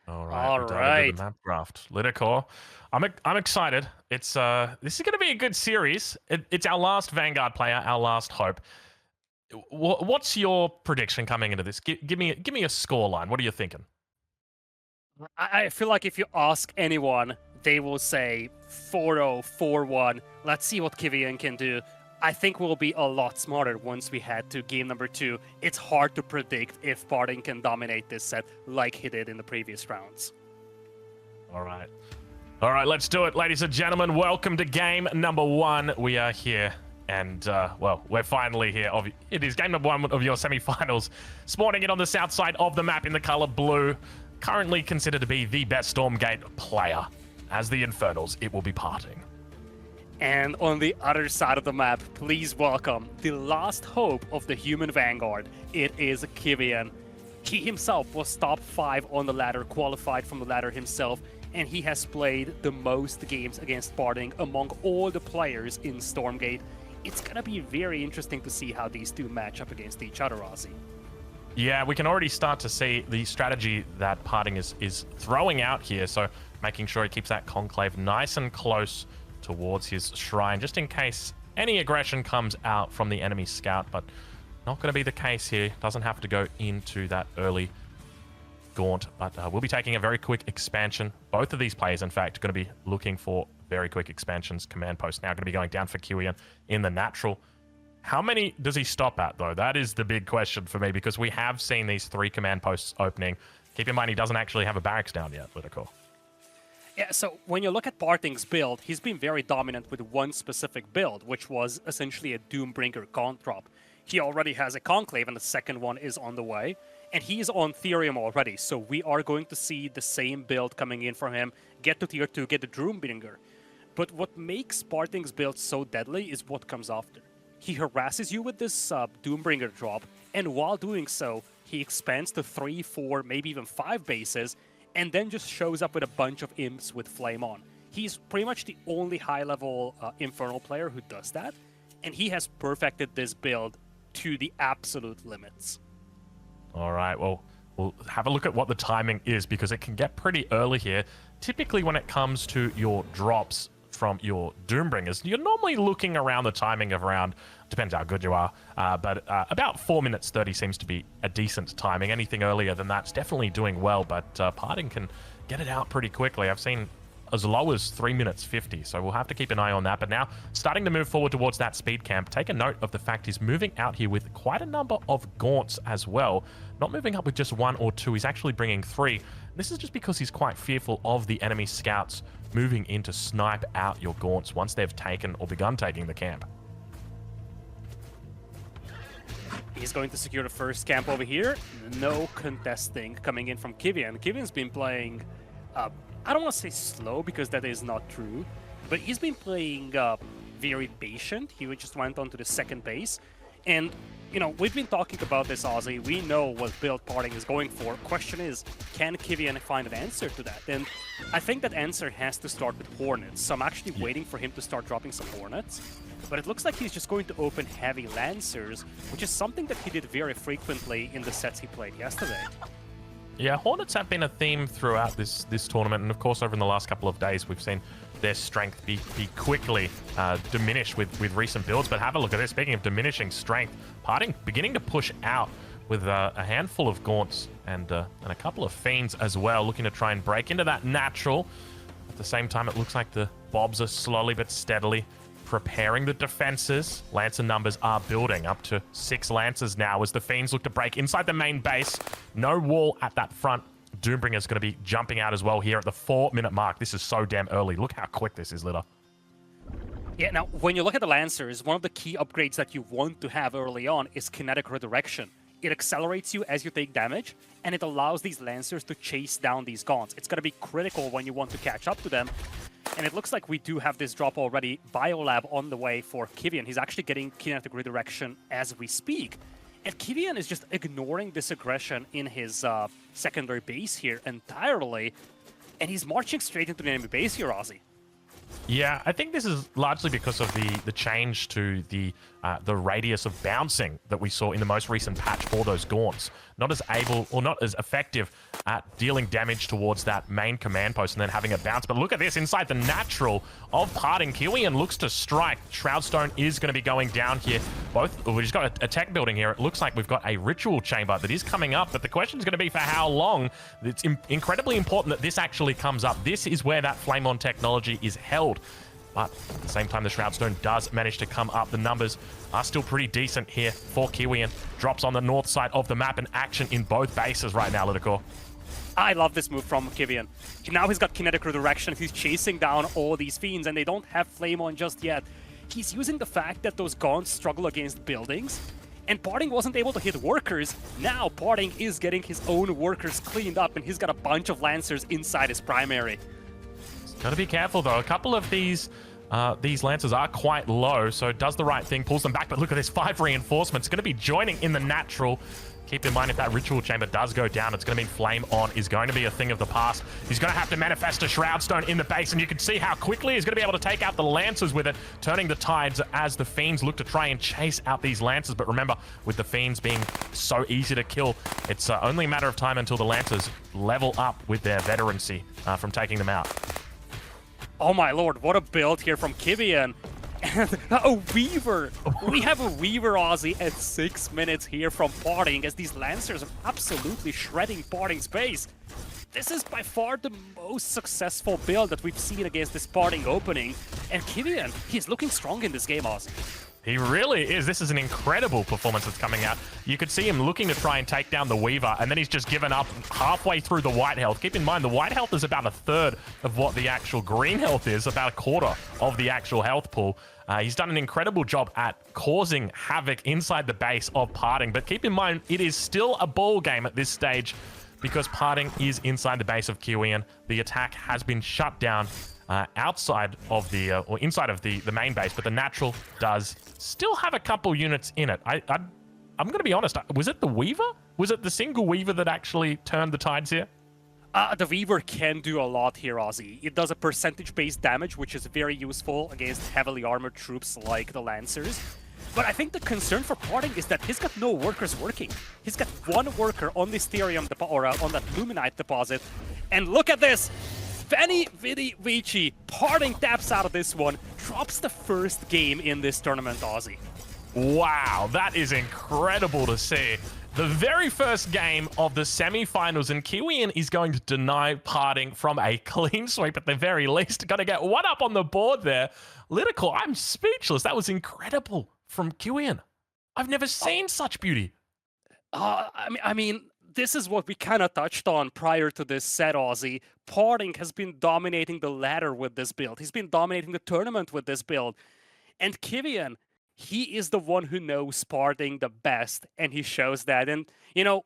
All All we dive into right. the map draft. Lidakor. I'm excited. It's this is going to be a good series. It's our last Vanguard player, our last hope. What's your prediction coming into this? Give me a score line. What are you thinking? I feel like if you ask anyone, they will say 4-0, 4-1. Let's see what Kiwian can do. I think we'll be a lot smarter once we head to game number 2. It's hard to predict if PartinG can dominate this set like he did in the previous rounds. All right. All right, let's do it, ladies and gentlemen. Welcome to game number 1. We are here, and, well, we're finally here. It is game number 1 of your semi-finals. Spawning it on the south side of the map in the color blue. Currently considered to be the best Stormgate player. As the Infernals, it will be PartinG. And on the other side of the map, please welcome the last hope of the human vanguard. It is Kiwian. He himself was top 5 on the ladder, qualified from the ladder himself, and he has played the most games against PartinG among all the players in Stormgate. It's gonna be very interesting to see how these two match up against each other, Aussie. Yeah, we can already start to see the strategy that PartinG is throwing out here, so making sure he keeps that conclave nice and close towards his shrine, just in case any aggression comes out from the enemy scout, but not going to be the case here. Doesn't have to go into that early gaunt, but we'll be taking a very quick expansion. Both of these players, in fact, are going to be looking for very quick expansions. Command post now going to be going down for Kiwian in the natural. How many does he stop at, though? That is the big question for me, because we have seen these 3 command posts opening. Keep in mind, he doesn't actually have a barracks down yet, Lidakor. Yeah, so when you look at PartinG's build, he's been very dominant with one specific build, which was essentially a Doombringer Gaunt drop. He already has a Conclave, and the second one is on the way. And he's on Therium already, so we are going to see the same build coming in from him, get to tier 2, get the Doombringer. But what makes PartinG's build so deadly is what comes after. He harasses you with this Doombringer drop, and while doing so, he expands to 3, 4, maybe even 5 bases, and then just shows up with a bunch of imps with Flame on. He's pretty much the only high-level Infernal player who does that, and he has perfected this build to the absolute limits. All right, well, we'll have a look at what the timing is, because it can get pretty early here. Typically, when it comes to your drops from your Doombringers, you're normally looking around the timing of around, depends how good you are, but about 4 minutes 30 seems to be a decent timing. Anything earlier than that's definitely doing well, but PartinG can get it out pretty quickly. I've seen as low as 3 minutes 50, so we'll have to keep an eye on that. But now, starting to move forward towards that speed camp, take a note of the fact he's moving out here with quite a number of gaunts as well. Not moving up with just 1 or 2, he's actually bringing 3. This is just because he's quite fearful of the enemy scouts moving in to snipe out your gaunts once they've taken or begun taking the camp. He's going to secure the first camp over here. No contesting coming in from Kiwian. Kiwian's been playing, I don't want to say slow, because that is not true, but he's been playing very patient. He just went on to the second base. And, you know, we've been talking about this, Aussie. We know what build PartinG is going for. Question is, can Kiwian find an answer to that? And I think that answer has to start with Hornets. So I'm actually waiting for him to start dropping some Hornets. But it looks like he's just going to open heavy Lancers, which is something that he did very frequently in the sets he played yesterday. Yeah, Hornets have been a theme throughout this tournament, and of course over in the last couple of days we've seen their strength be quickly diminished with recent builds. But have a look at this. Speaking of diminishing strength, PartinG beginning to push out with a handful of gaunts and a couple of fiends as well, looking to try and break into that natural. At the same time, it looks like the Bobs are slowly but steadily preparing the defenses. Lancer numbers are building up to 6 Lancers now as the Fiends look to break inside the main base. No wall at that front. Doombringer is going to be jumping out as well here at the 4-minute mark. This is so damn early. Look how quick this is, Lidda. Yeah, now, when you look at the Lancers, one of the key upgrades that you want to have early on is Kinetic Redirection. It accelerates you as you take damage, and it allows these Lancers to chase down these Gaunts. It's going to be critical when you want to catch up to them. And it looks like we do have this drop already. Biolab on the way for Kiwian. He's actually getting Kinetic Redirection as we speak. And Kiwian is just ignoring this aggression in his secondary base here entirely. And he's marching straight into the enemy base here, Aussie. Yeah, I think this is largely because of the change to the radius of bouncing that we saw in the most recent patch for those Gaunts. Not as able or not as effective at dealing damage towards that main command post and then having it bounce. But look at this, inside the natural of PartinG. Kiwian looks to strike. Shroudstone is going to be going down here. We've just got a tech building here. It looks like we've got a ritual chamber that is coming up, but the question is going to be for how long. It's incredibly important that this actually comes up. This is where that Flame On technology is held. But at the same time, the Shroudstone does manage to come up. The numbers are still pretty decent here for Kiwian. Drops on the north side of the map and action in both bases right now, Lidakor. I love this move from Kiwian. Now he's got kinetic redirection. He's chasing down all these fiends, and they don't have Flame On just yet. He's using the fact that those Gaunts struggle against buildings, and PartinG wasn't able to hit workers. Now PartinG is getting his own workers cleaned up, and he's got a bunch of Lancers inside his primary. Got to be careful, though. A couple of these Lancers are quite low, so does the right thing, pulls them back. But look at this, 5 reinforcements. Going to be joining in the natural. Keep in mind, if that Ritual Chamber does go down, it's going to mean Flame On is going to be a thing of the past. He's going to have to manifest a Shroudstone in the base, and you can see how quickly he's going to be able to take out the Lancers with it, turning the tides as the Fiends look to try and chase out these Lancers. But remember, with the Fiends being so easy to kill, it's only a matter of time until the Lancers level up with their veterancy from taking them out. Oh my lord, what a build here from Kiwian. And a Weaver! We have a Weaver Aussie at 6 minutes here from PartinG, as these Lancers are absolutely shredding PartinG's base. This is by far the most successful build that we've seen against this PartinG opening. And Kiwian, he's looking strong in this game, Aussie. He really is. This is an incredible performance that's coming out. You could see him looking to try and take down the Weaver, and then he's just given up halfway through the white health. Keep in mind, the white health is about a third of what the actual green health is, about a quarter of the actual health pool. He's done an incredible job at causing havoc inside the base of PartinG, but keep in mind, it is still a ball game at this stage because PartinG is inside the base of Kiwian. The attack has been shut down outside of the, or inside of the main base, but the natural does still have a couple units in it. I'm going to be honest, was it the Weaver? Was it the single Weaver that actually turned the tides here? The Weaver can do a lot here, Aussie. It does a percentage-based damage, which is very useful against heavily armored troops like the Lancers. But I think the concern for PartinG is that he's got no workers working. He's got one worker on this Therium or on that Luminite deposit. And look at this! Veni Vidi Vici. PartinG taps out of this one, drops the first game in this tournament, Aussie. Wow, that is incredible to see. The very first game of the semi-finals, and Kiwian is going to deny PartinG from a clean sweep at the very least. Got to get one up on the board there. Lidakor, I'm speechless. That was incredible from Kiwian. I've never seen such beauty. I mean, this is what we kind of touched on prior to this set, Aussie. PartinG has been dominating the ladder with this build. He's been dominating the tournament with this build. And Kiwian, he is the one who knows PartinG the best, and he shows that. And, you know,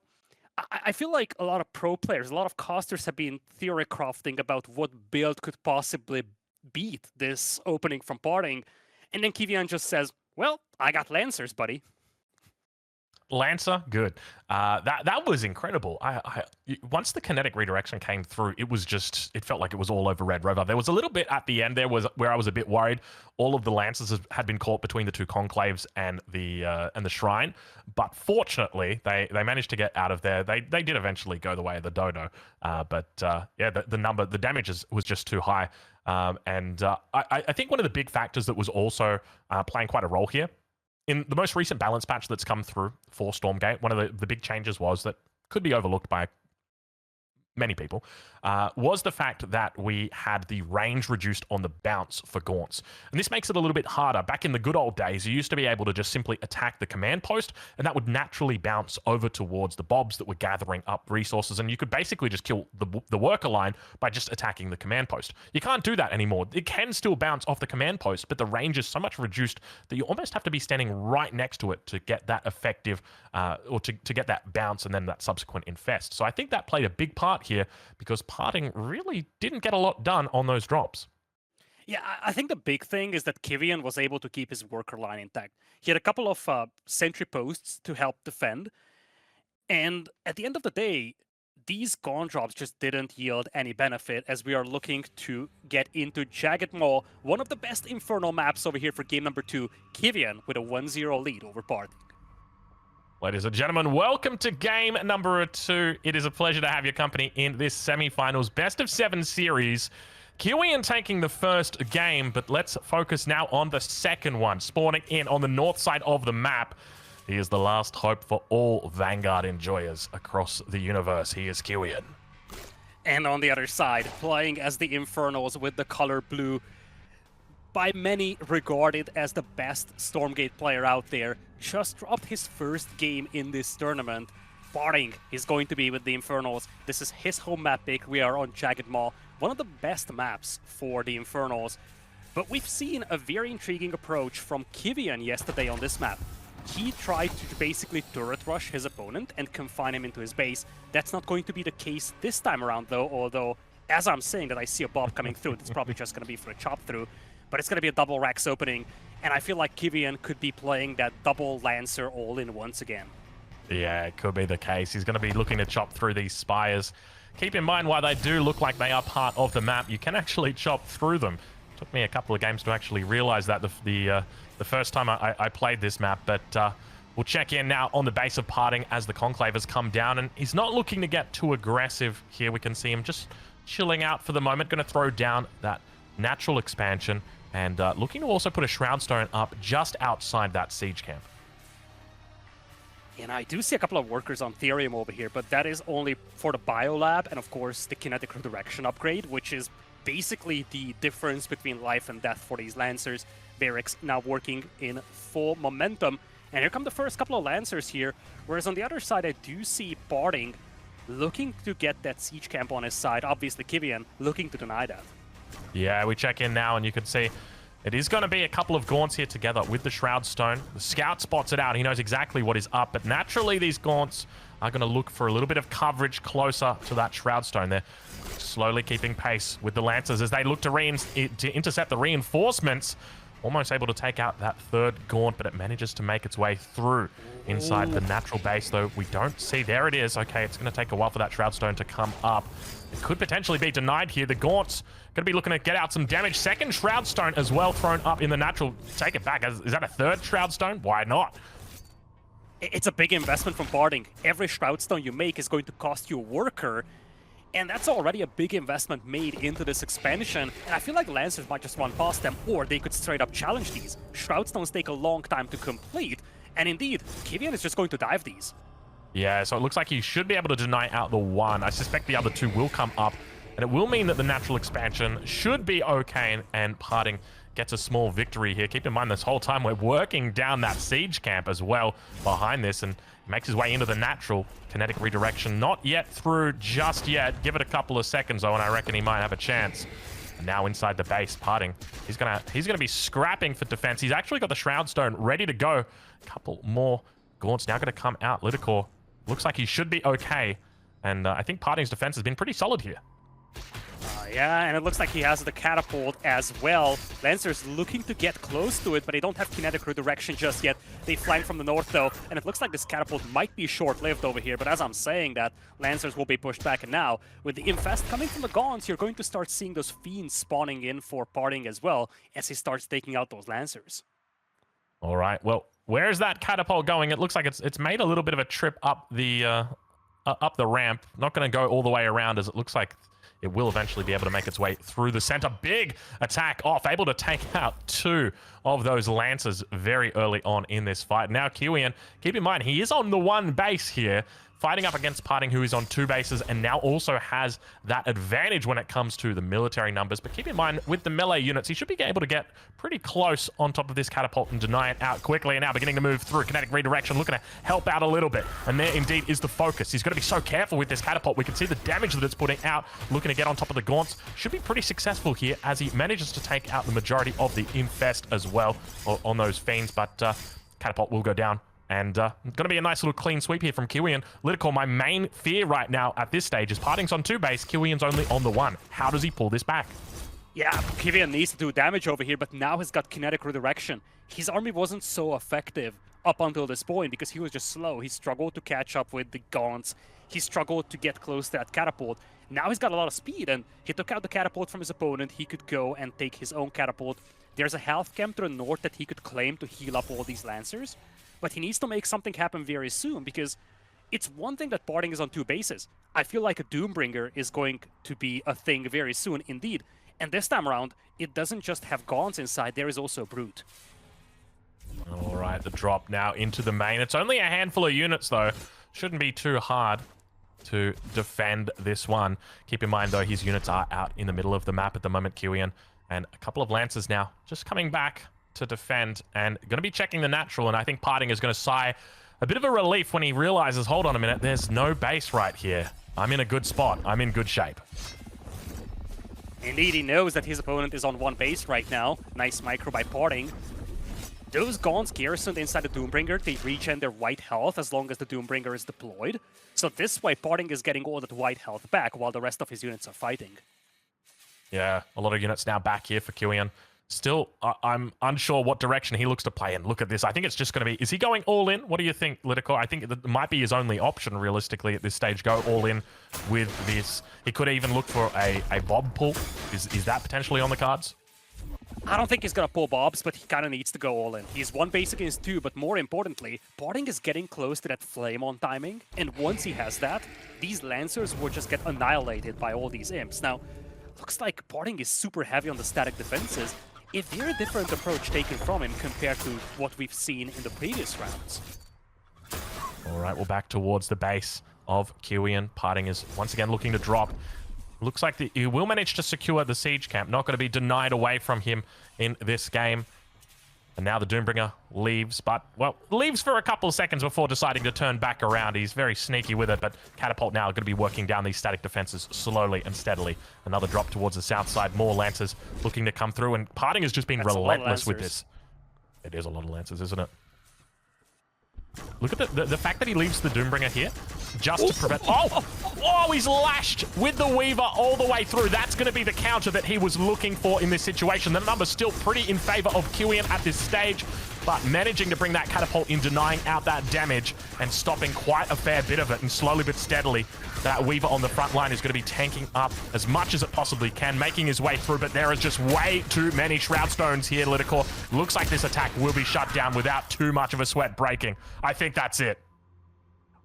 I feel like a lot of pro players, a lot of casters have been theory crafting about what build could possibly beat this opening from PartinG. And then Kiwian just says, well, I got Lancers, buddy. Lancer, good. That was incredible. Once the kinetic redirection came through, it felt like it was all over Red Rover. There was a little bit at the end there where I was a bit worried. All of the Lancers had been caught between the two conclaves and the Shrine, but fortunately they managed to get out of there. They did eventually go the way of the Dodo, but yeah, the damage was just too high. I think one of the big factors that was also playing quite a role here, in the most recent balance patch that's come through for Stormgate, one of the big changes was that could be overlooked by many people, was the fact that we had the range reduced on the bounce for Gaunts. And this makes it a little bit harder. Back in the good old days, you used to be able to just simply attack the command post, and that would naturally bounce over towards the bobs that were gathering up resources, and you could basically just kill the worker line by just attacking the command post. You can't do that anymore. It can still bounce off the command post, but the range is so much reduced that you almost have to be standing right next to it to get that effective, or to get that bounce and then that subsequent infest. So I think that played a big part here, because PartinG really didn't get a lot done on those drops. Yeah, I think the big thing is that Kiwian was able to keep his worker line intact. He had a couple of sentry posts to help defend, and at the end of the day, these Gaunt drops just didn't yield any benefit, as we are looking to get into Jagged Maw, one of the best Infernal maps over here for game number 2. Kiwian with a 1-0 lead over PartinG. Ladies and gentlemen, welcome to game number 2. It is a pleasure to have your company in this semi-finals best of 7 series. Kiwian taking the first game, but let's focus now on the second one. Spawning in on the north side of the map. He is the last hope for all Vanguard enjoyers across the universe. He is Kiwian. And on the other side, playing as the Infernals with the color blue, by many regarded as the best Stormgate player out there, just dropped his first game in this tournament. PartinG is going to be with the Infernals. This is his home map pick. We are on Jagged Maw, one of the best maps for the Infernals. But we've seen a very intriguing approach from Kiwian yesterday on this map. He tried to basically turret rush his opponent and confine him into his base. That's not going to be the case this time around though, although as I'm saying that I see a bob coming through, it's probably just going to be for a chop through. But it's going to be a double Rax opening, and I feel like Kiwian could be playing that double Lancer all-in once again. Yeah, it could be the case. He's going to be looking to chop through these spires. Keep in mind, while they do look like they are part of the map, you can actually chop through them. Took me a couple of games to actually realize that the first time I played this map, but we'll check in now on the base of PartinG as the Conclave has come down, and he's not looking to get too aggressive here. We can see him just chilling out for the moment, going to throw down that natural expansion, and looking to also put a Shroud Stone up just outside that siege camp. And I do see a couple of workers on Therium over here, but that is only for the Biolab and of course the Kinetic Redirection upgrade, which is basically the difference between life and death for these Lancers. Barracks now working in full momentum. And here come the first couple of Lancers here, whereas on the other side I do see PartinG looking to get that siege camp on his side. Obviously Kiwian looking to deny that. Yeah, we check in now, and you can see it is going to be a couple of Gaunts here together with the Shroud Stone. The Scout spots it out. He knows exactly what is up, but naturally these Gaunts are going to look for a little bit of coverage closer to that Shroud Stone. They're slowly keeping pace with the Lancers as they look to intercept the reinforcements. Almost able to take out that third Gaunt, but it manages to make its way through inside the natural base, though we don't see. There it is. Okay, it's going to take a while for that Shroud Stone to come up. It could potentially be denied here. The Gaunt's going to be looking to get out some damage. Second Shroud Stone as well thrown up in the natural. Take it back. Is that a third Shroud Stone? Why not? It's a big investment from PartinG. Every Shroud Stone you make is going to cost you a worker. And that's already a big investment made into this expansion, and I feel like Lancers might just run past them, or they could straight up challenge these. Shroud Stones take a long time to complete, and indeed, Kiwian is just going to dive these. Yeah, so it looks like he should be able to deny out the one. I suspect the other two will come up, and it will mean that the natural expansion should be okay, and PartinG gets a small victory here. Keep in mind, this whole time we're working down that siege camp as well behind this, and makes his way into the natural. Kinetic redirection not yet through just yet. Give it a couple of seconds though, and I reckon he might have a chance. And now inside the base, PartinG, he's gonna be scrapping for defense. He's actually got the Shroud Stone ready to go. A couple more Gaunts now gonna come out. Lidakor looks like he should be okay, and I think PartinG's defense has been pretty solid here. Yeah, and it looks like he has the catapult as well. Lancers looking to get close to it, but they don't have kinetic redirection just yet. They flank from the north though, and it looks like this catapult might be short-lived over here, but as I'm saying that, Lancers will be pushed back, and now, with the Infest coming from the Gaunts, you're going to start seeing those Fiends spawning in for PartinG as well, as he starts taking out those Lancers. All right, well, where's that catapult going? It looks like it's made a little bit of a trip up the ramp. Not going to go all the way around, as it looks like it will eventually be able to make its way through the center. Big attack off, able to take out two of those Lancers very early on in this fight. Now Kiwian, keep in mind, he is on the one base here, fighting up against PartinG, who is on 2 bases, and now also has that advantage when it comes to the military numbers. But keep in mind, with the melee units, he should be able to get pretty close on top of this catapult and deny it out quickly. And now beginning to move through. Kinetic redirection, looking to help out a little bit. And there indeed is the focus. He's got to be so careful with this catapult. We can see the damage that it's putting out. Looking to get on top of the Gaunts. Should be pretty successful here as he manages to take out the majority of the Infest as well on those Fiends. But catapult will go down. And going to be a nice little clean sweep here from Kiwian. Lidakor, my main fear right now at this stage is PartinG's on 2 base, Kiwian's only on the 1. How does he pull this back? Yeah, Kiwian needs to do damage over here, but now he's got kinetic redirection. His army wasn't so effective up until this point because he was just slow. He struggled to catch up with the Gaunts. He struggled to get close to that catapult. Now he's got a lot of speed, and he took out the catapult from his opponent. He could go and take his own catapult. There's a health camp to the north that he could claim to heal up all these Lancers. but he needs to make something happen very soon, because it's one thing that PartinG is on 2 bases. I feel like a Doombringer is going to be a thing very soon indeed. And this time around, it doesn't just have Gaunts inside, there is also Brute. All right, the drop now into the main. It's only a handful of units, though. Shouldn't be too hard to defend this one. Keep in mind, though, his units are out in the middle of the map at the moment, Kiwian. And a couple of Lancers now just coming back to defend and going to be checking the natural. And I think PartinG is going to sigh a bit of a relief when he realizes, hold on a minute, there's no base right here. I'm in a good spot. I'm in good shape. Indeed, he knows that his opponent is on 1 base right now. Nice micro by PartinG. Those Gaunts garrisoned inside the Doombringer, they regen their white health as long as the Doombringer is deployed. So this way, PartinG is getting all that white health back while the rest of his units are fighting. Yeah, a lot of units now back here for Kiwian. Still, I'm unsure what direction he looks to play in. Look at this. I think it's just going to be... Is he going all in? What do you think, Lidakor? I think it might be his only option, realistically, at this stage. Go all in with this. He could even look for a Bob pull. Is that potentially on the cards? I don't think he's gonna pull Bobs, but he kind of needs to go all in. He's 1 base against 2, but more importantly, PartinG is getting close to that flame on timing, and once he has that, these Lancers will just get annihilated by all these imps. Now, looks like PartinG is super heavy on the static defenses. Is there a different approach taken from him compared to what we've seen in the previous rounds? All right, we're back towards the base of Kiwian. PartinG is once again looking to drop. Looks like he will manage to secure the siege camp. Not going to be denied away from him in this game. And now the Doombringer leaves, but, well, leaves for a couple of seconds before deciding to turn back around. He's very sneaky with it, but Catapult now going to be working down these static defenses slowly and steadily. Another drop towards the south side. More Lancers looking to come through, and PartinG has just been relentless with this. It is a lot of Lancers, isn't it? Look at the fact that he leaves the Doombringer here just to prevent... Oh, he's lashed with the Weaver all the way through. That's going to be the counter that he was looking for in this situation. The number's still pretty in favor of Kiwian at this stage, but managing to bring that Catapult in, denying out that damage and stopping quite a fair bit of it. And slowly but steadily, that Weaver on the front line is going to be tanking up as much as it possibly can, making his way through, but there is just way too many Shroud Stones here, Lidakor. Looks like this attack will be shut down without too much of a sweat breaking. I think that's it.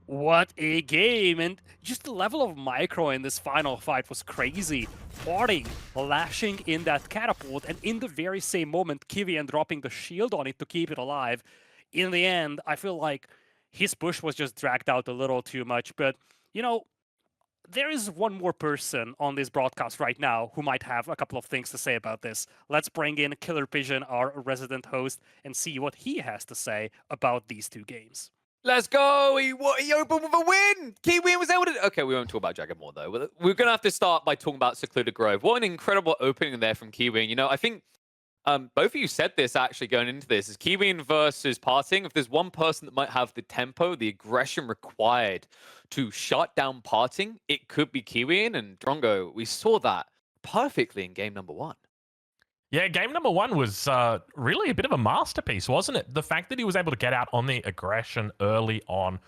What a game, and just the level of micro in this final fight was crazy. PartinG lashing in that Catapult, and in the very same moment, Kiwian dropping the shield on it to keep it alive. In the end, I feel like his push was just dragged out a little too much, but, you know, there is one more person on this broadcast right now who might have a couple of things to say about this. Let's bring in Killer Pigeon, our resident host, and see what he has to say about these 2 games. Let's go! He opened with a win! Kiwian was able to... Okay, we won't talk about Jagger more, though. We're going to have to start by talking about Secluded Grove. What an incredible opening there from Kiwian. You know, I think both of you said this, actually, going into this. Is Kiwian versus PartinG. If there's one person that might have the tempo, the aggression required to shut down PartinG, it could be Kiwian. And Drongo, we saw that perfectly in game number 1. Yeah, game number 1 was really a bit of a masterpiece, wasn't it? The fact that he was able to get out on the aggression early on.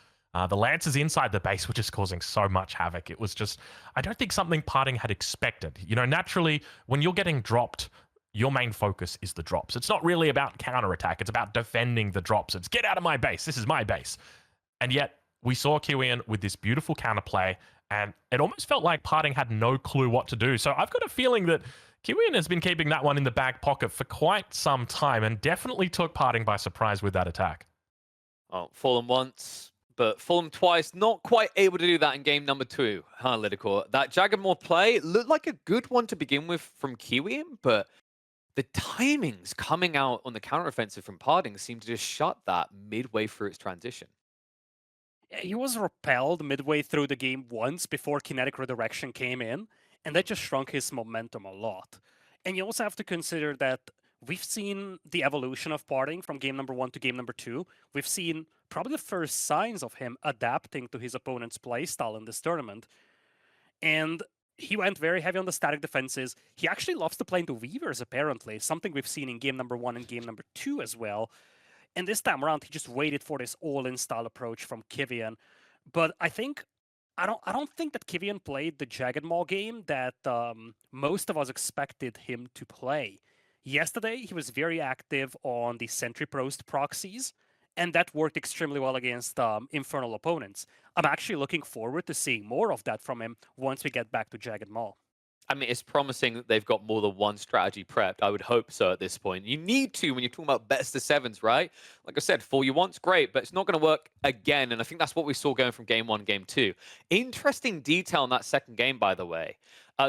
The Lancers inside the base were just causing so much havoc. It was just, I don't think something PartinG had expected. You know, naturally, when you're getting dropped, your main focus is the drops. It's not really about counterattack. It's about defending the drops. It's get out of my base. This is my base. And yet, we saw Kiwian with this beautiful counterplay, and it almost felt like PartinG had no clue what to do. So I've got a feeling that Kiwian has been keeping that one in the back pocket for quite some time, and definitely took PartinG by surprise with that attack. Oh, Fulham once, but Fulham twice. Not quite able to do that in game number 2, huh, Lidakor? That Jaggermore play looked like a good one to begin with from Kiwian, but the timings coming out on the counteroffensive from PartinG seemed to just shut that midway through its transition. Yeah, he was repelled midway through the game once before Kinetic Redirection came in, and that just shrunk his momentum a lot. And you also have to consider that we've seen the evolution of PartinG from game number 1 to game number 2. We've seen probably the first signs of him adapting to his opponent's playstyle in this tournament. And he went very heavy on the static defenses. He actually loves to play into Weavers, apparently, something we've seen in game number 1 and game number 2 as well. And this time around, he just waited for this all-in style approach from Kiwian. But I don't think that Kiwian played the Jagged Maw game that most of us expected him to play. Yesterday, he was very active on the Sentry Prost proxies, And that worked extremely well against Infernal opponents. I'm actually looking forward to seeing more of that from him once we get back to Jagged Maw. I mean, it's promising that they've got more than one strategy prepped. I would hope so at this point. You need to when you're talking about best of sevens, right? Like I said, fool you once, great, but it's not going to work again. And I think that's what we saw going from game one, game two. Interesting detail in that second game, by the way.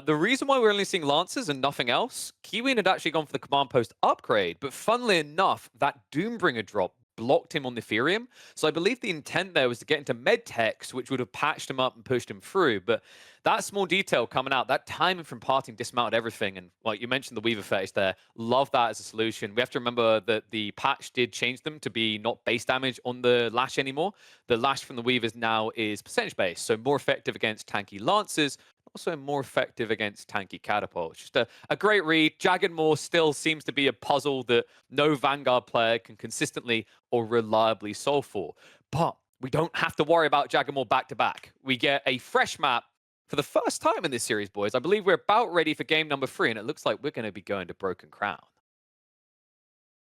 The reason why we're only seeing Lancers and nothing else, Kiwian had actually gone for the command post upgrade, but funnily enough, that Doombringer drop blocked him on the Ethereum. So I believe the intent there was to get into Medtex, which would have patched him up and pushed him through. But that small detail coming out, that timing from PartinG dismounted everything. And like you mentioned, the Weaver phase there, love that as a solution. We have to remember that the patch did change them to be not base damage on the Lash anymore. The Lash from the Weavers now is percentage based, so more effective against tanky Lancers, also more effective against tanky catapults. Just a great read. Jagged Maw still seems to be a puzzle that no Vanguard player can consistently or reliably solve for. But we don't have to worry about Jagged Maw back-to-back. We get a fresh map for the first time in this series, boys. I believe we're about ready for game number 3, and it looks like we're going to be going to Broken Crown.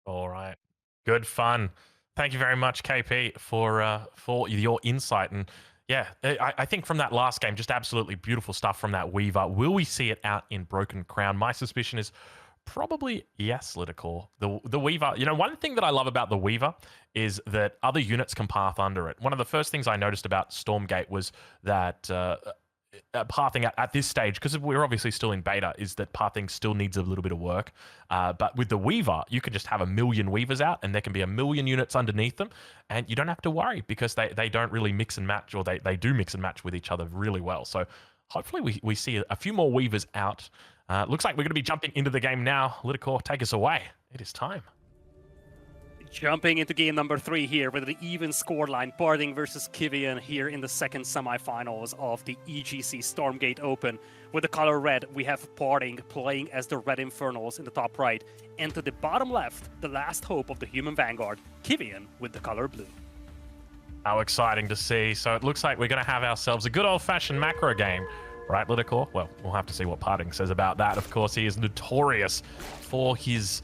All right. Good fun. Thank you very much, KP, for your insight. And yeah, I think from that last game, just absolutely beautiful stuff from that Weaver. Will we see it out in Broken Crown? My suspicion is probably yes, Lidakor. The Weaver, you know, one thing that I love about the Weaver is that other units can path under it. One of the first things I noticed about Stormgate was that pathing at this stage, because we're obviously still in beta, is that pathing still needs a little bit of work. But with the Weaver, you can just have 1 million Weavers out, and there can be 1 million units underneath them, and you don't have to worry because they don't really mix and match, or they do mix and match with each other really well. So hopefully we see a few more Weavers out. Looks like we're going to be jumping into the game now. Lidakor, take us away. It is time. Jumping into game number 3 here with an even scoreline, PartinG versus Kiwian here in the second semifinals of the EGC Stormgate Open. With the color red, we have PartinG playing as the Red Infernals in the top right, and to the bottom left, the last hope of the Human Vanguard, Kiwian with the color blue. How exciting to see. So it looks like we're going to have ourselves a good old-fashioned macro game. Right, Lidakor? Well, we'll have to see what PartinG says about that. Of course, he is notorious for his,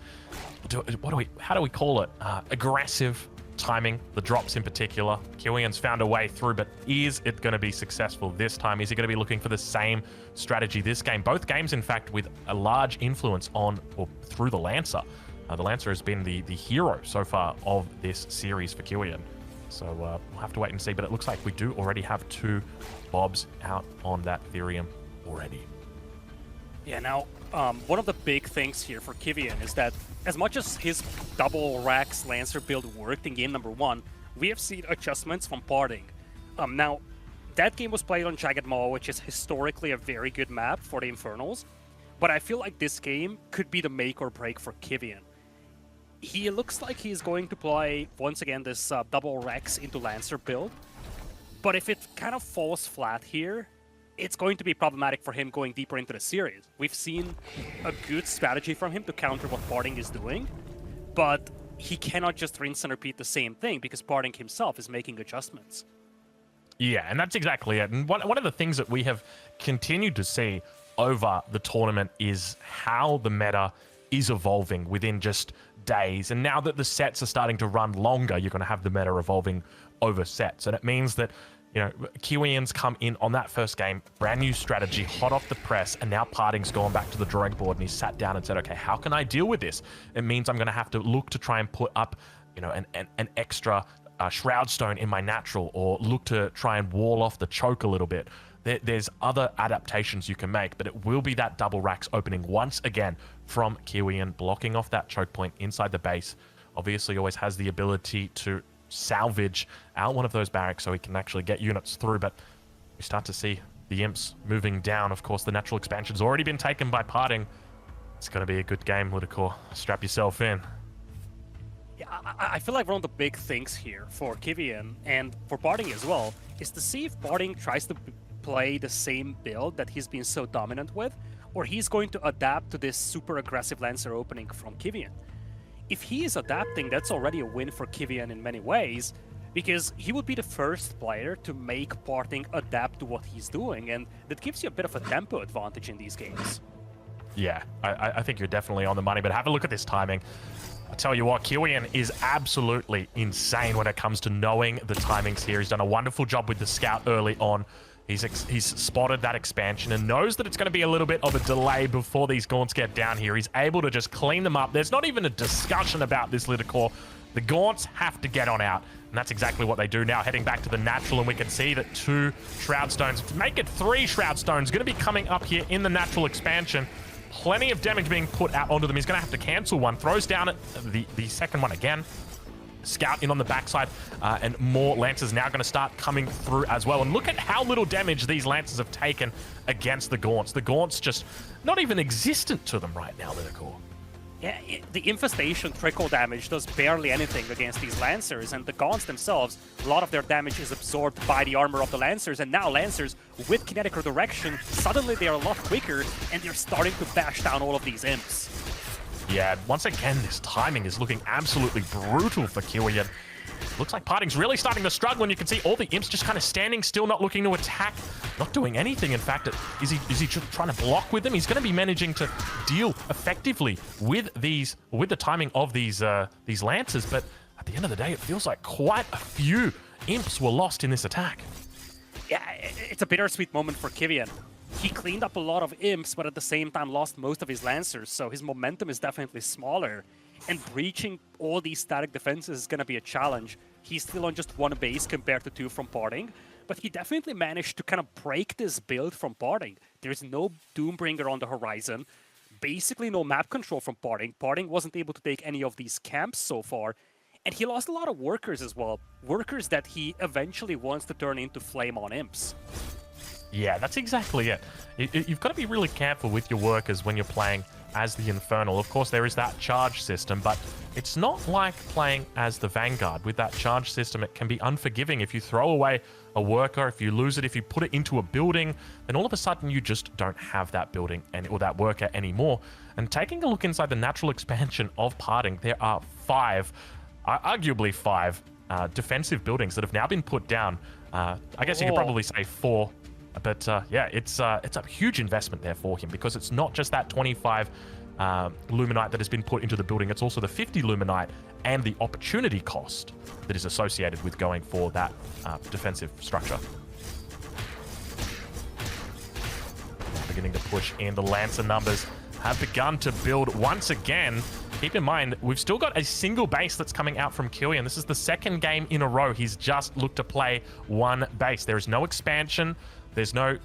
how do we call it? Aggressive timing, the drops in particular. Kiwian's found a way through, but is it going to be successful this time? Is he going to be looking for the same strategy this game? Both games, in fact, with a large influence on or through the Lancer. The Lancer has been the hero so far of this series for Kiwian. So we'll have to wait and see, but it looks like we do already have 2 Bobs out on that Ethereum already. Yeah, now, one of the big things here for Kiwian is that as much as his double Rax Lancer build worked in game number 1, we have seen adjustments from PartinG. Now, that game was played on Jagged Maw, which is historically a very good map for the Infernals, but I feel like this game could be the make or break for Kiwian. He looks like he's going to play, once again, this double Rex into Lancer build. But if it kind of falls flat here, it's going to be problematic for him going deeper into the series. We've seen a good strategy from him to counter what PartinG is doing, but he cannot just rinse and repeat the same thing because PartinG himself is making adjustments. Yeah, and that's exactly it. And one of the things that we have continued to see over the tournament is how the meta is evolving within just days. And now that the sets are starting to run longer, you're going to have the meta evolving over sets. And it means that, you know, Kiwian's come in on that first game, brand new strategy, hot off the press, and now PartinG's gone back to the drawing board and he's sat down and said, okay, how can I deal with this? It means I'm going to have to look to try and put up, you know, an extra Shroud Stone in my natural, or look to try and wall off the choke a little bit. There's other adaptations you can make, but it will be that double racks opening once again from Kiwian, blocking off that choke point inside the base. Obviously always has the ability to salvage out one of those barracks so he can actually get units through, but we start to see the imps moving down. Of course, the natural expansion's already been taken by PartinG. It's going to be a good game, Lidakor. Strap yourself in. Yeah, I feel like one of the big things here for Kiwian and for PartinG as well is to see if PartinG tries to play the same build that he's been so dominant with, or he's going to adapt to this super aggressive Lancer opening from Kiwian. If he is adapting, that's already a win for Kiwian in many ways, because he would be the first player to make PartinG adapt to what he's doing, and that gives you a bit of a tempo advantage in these games. Yeah, I think you're definitely on the money, but have a look at this timing. I tell you what, Kiwian is absolutely insane when it comes to knowing the timings here. He's done a wonderful job with the scout early on. He's spotted that expansion and knows that it's going to be a little bit of a delay before these Gaunts get down here. He's able to just clean them up. There's not even a discussion about this Lidakor. The Gaunts have to get on out, and that's exactly what they do now, heading back to the natural, and we can see that 2 Shroud Stones, to make it 3 Shroud Stones, going to be coming up here in the natural expansion. Plenty of damage being put out onto them. He's going to have to cancel one. Throws down the second one again. Scout in on the backside, and more Lancers now going to start coming through as well. And look at how little damage these Lancers have taken against the Gaunts. The Gaunts just not even existent to them right now, Lidakor. Yeah, the infestation trickle damage does barely anything against these Lancers, and the Gaunts themselves, a lot of their damage is absorbed by the armor of the Lancers, and now Lancers, with kinetic redirection, suddenly they are a lot quicker, and they're starting to bash down all of these imps. Yeah, once again, this timing is looking absolutely brutal for Kiwian. Looks like PartinG's really starting to struggle, and you can see all the imps just kind of standing still, not looking to attack, not doing anything. In fact, is he just trying to block with them? He's going to be managing to deal effectively with the timing of these Lancers, but at the end of the day, it feels like quite a few imps were lost in this attack. Yeah, it's a bittersweet moment for Kiwian. He cleaned up a lot of imps, but at the same time lost most of his Lancers, so his momentum is definitely smaller. And breaching all these static defenses is going to be a challenge. He's still on just 1 base compared to 2 from PartinG, but he definitely managed to kind of break this build from PartinG. There's no Doombringer on the horizon, basically no map control from PartinG. PartinG wasn't able to take any of these camps so far, and he lost a lot of workers as well. Workers that he eventually wants to turn into flame-on imps. Yeah, that's exactly it. You've got to be really careful with your workers when you're playing as the Infernal. Of course, there is that charge system, but it's not like playing as the Vanguard. With that charge system, it can be unforgiving. If you throw away a worker, if you lose it, if you put it into a building, then all of a sudden you just don't have that building or that worker anymore. And taking a look inside the natural expansion of PartinG, there are 5, arguably 5, defensive buildings that have now been put down. I guess you could probably say 4. But yeah, it's a huge investment there for him, because it's not just that 25 Luminite that has been put into the building, it's also the 50 Luminite and the opportunity cost that is associated with going for that defensive structure. Beginning to push in. The Lancer numbers have begun to build once again. Keep in mind, we've still got a single base that's coming out from Kiwian. This is the 2nd game in a row he's just looked to play 1 base. There is no expansion. There's no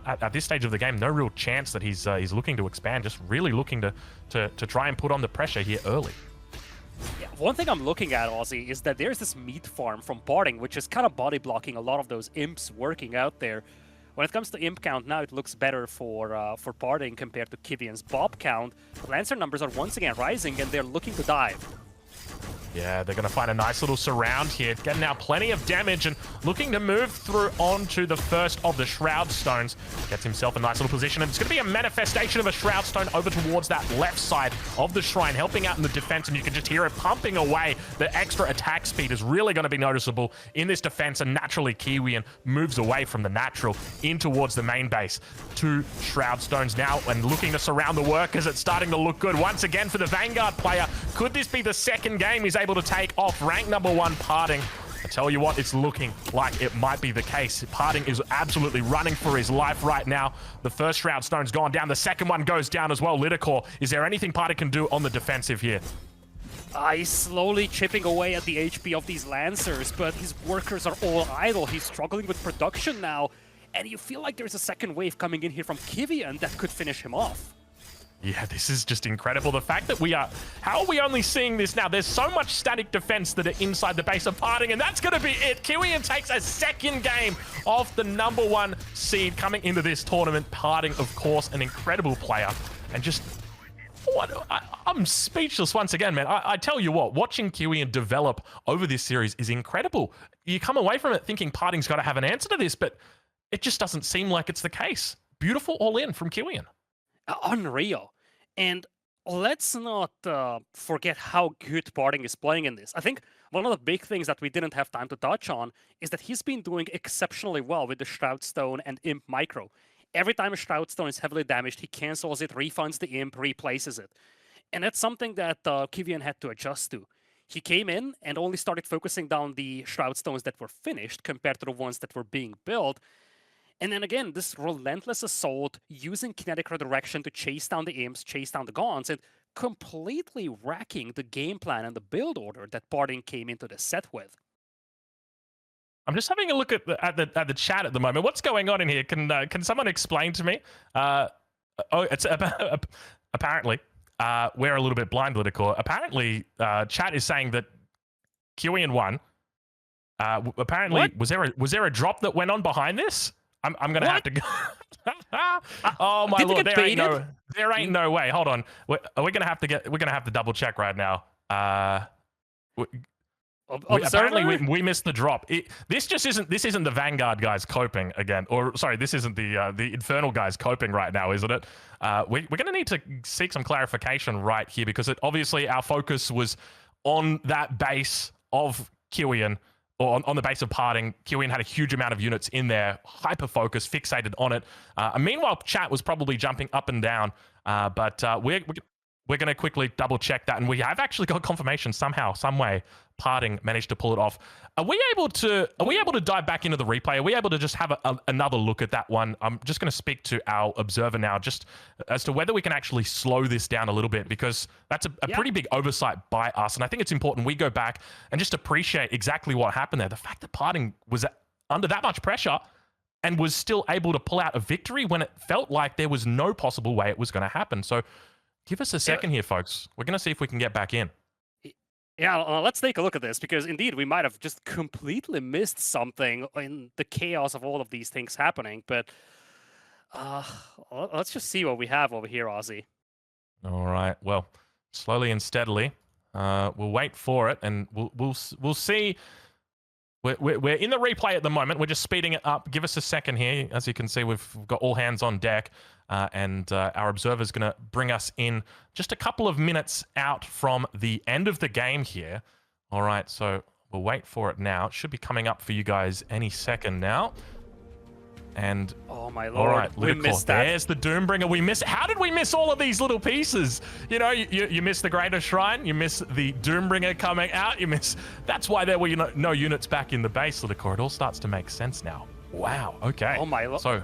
at this stage of the game, no real chance that he's looking to expand. Just really looking to try and put on the pressure here early. Yeah, one thing I'm looking at, Aussie, is that there's this meat farm from PartinG, which is kind of body blocking a lot of those imps working out there. When it comes to imp count now, it looks better for PartinG compared to Kiwian's Bob count. Lancer numbers are once again rising, and they're looking to dive. Yeah, they're going to find a nice little surround here. Getting out plenty of damage and looking to move through onto the first of the Shroud Stones. Gets himself a nice little position. And it's going to be a manifestation of a Shroud Stone over towards that left side of the shrine, helping out in the defense. And you can just hear it pumping away. The extra attack speed is really going to be noticeable in this defense. And naturally, Kiwian moves away from the natural in towards the main base. 2 Shroud Stones now and looking to surround the workers. It's starting to look good once again for the Vanguard player. Could this be the 2nd game he's able to take off rank number 1 PartinG? I tell you what, it's looking like it might be the case. PartinG is absolutely running for his life right now. The first Shroud Stone's gone down. The second one goes down as well. Lidakor, is there anything PartinG can do on the defensive here? He's slowly chipping away at the HP of these Lancers, but his workers are all idle. He's struggling with production now, and you feel like there's a second wave coming in here from Kiwian that could finish him off. Yeah, this is just incredible. The fact that how are we only seeing this now? There's so much static defense that are inside the base of PartinG, and that's going to be it. Kiwian takes a 2nd game off the number 1 seed coming into this tournament. PartinG, of course, an incredible player. And just, I'm speechless once again, man. I tell you what, watching Kiwian develop over this series is incredible. You come away from it thinking PartinG's got to have an answer to this, but it just doesn't seem like it's the case. Beautiful all-in from Kiwian. Unreal. And let's not forget how good PartinG is playing in this. I think one of the big things that we didn't have time to touch on is that he's been doing exceptionally well with the Shroud Stone and Imp Micro. Every time a Shroud Stone is heavily damaged, he cancels it, refunds the imp, replaces it. And that's something that Kiwian had to adjust to. He came in and only started focusing down the Shroud Stones that were finished compared to the ones that were being built. And then again, this relentless assault using kinetic redirection to chase down the imps, chase down the gaunts, and completely wrecking the game plan and the build order that PartinG came into the set with. I'm just having a look at the chat at the moment. What's going on in here? Can someone explain to me? It's about, apparently we're a little bit blind, Lidakor. Apparently, chat is saying that Kiwian won. Apparently, What? was there a drop that went on behind this? I'm gonna have to go. Oh my Did they lord, get there ain't no way. Hold on, we're gonna have to double check right now. Apparently we missed the drop. This isn't the Vanguard guys coping again, or sorry, this isn't the Infernal guys coping right now, isn't it? We're going to need to seek some clarification right here, because obviously our focus was on that base of Kiwian, or on the base of PartinG. Kiwian had a huge amount of units in there, hyper focused, fixated on it. Meanwhile, chat was probably jumping up and down, but we're going to quickly double check that, and we have actually got confirmation somehow, some way. PartinG managed to pull it off. Are we able to dive back into the replay? Are we able to just have another look at that one? I'm just going to speak to our observer now, just as to whether we can actually slow this down a little bit, because that's a pretty big oversight by us, and I think it's important we go back and just appreciate exactly what happened there. The fact that PartinG was under that much pressure and was still able to pull out a victory when it felt like there was no possible way it was going to happen. So give us a second here, folks. We're going to see if we can get back in. Yeah, let's take a look at this, because indeed we might have just completely missed something in the chaos of all of these things happening. But let's just see what we have over here, Aussie. All right. Well, slowly and steadily, we'll wait for it, and we'll see. We're in the replay at the moment. We're just speeding it up. Give us a second here. As you can see, we've got all hands on deck. And our observer is going to bring us in just a couple of minutes out from the end of the game here. All right, so we'll wait for it now. It should be coming up for you guys any second now. And oh my lord, all right, we missed that. There's the Doombringer. How did we miss all of these little pieces? You know, you miss the Greater Shrine, you miss the Doombringer coming out, that's why there were no units back in the base. Lidakor, it all starts to make sense now. Wow. Okay. Oh my lord. So.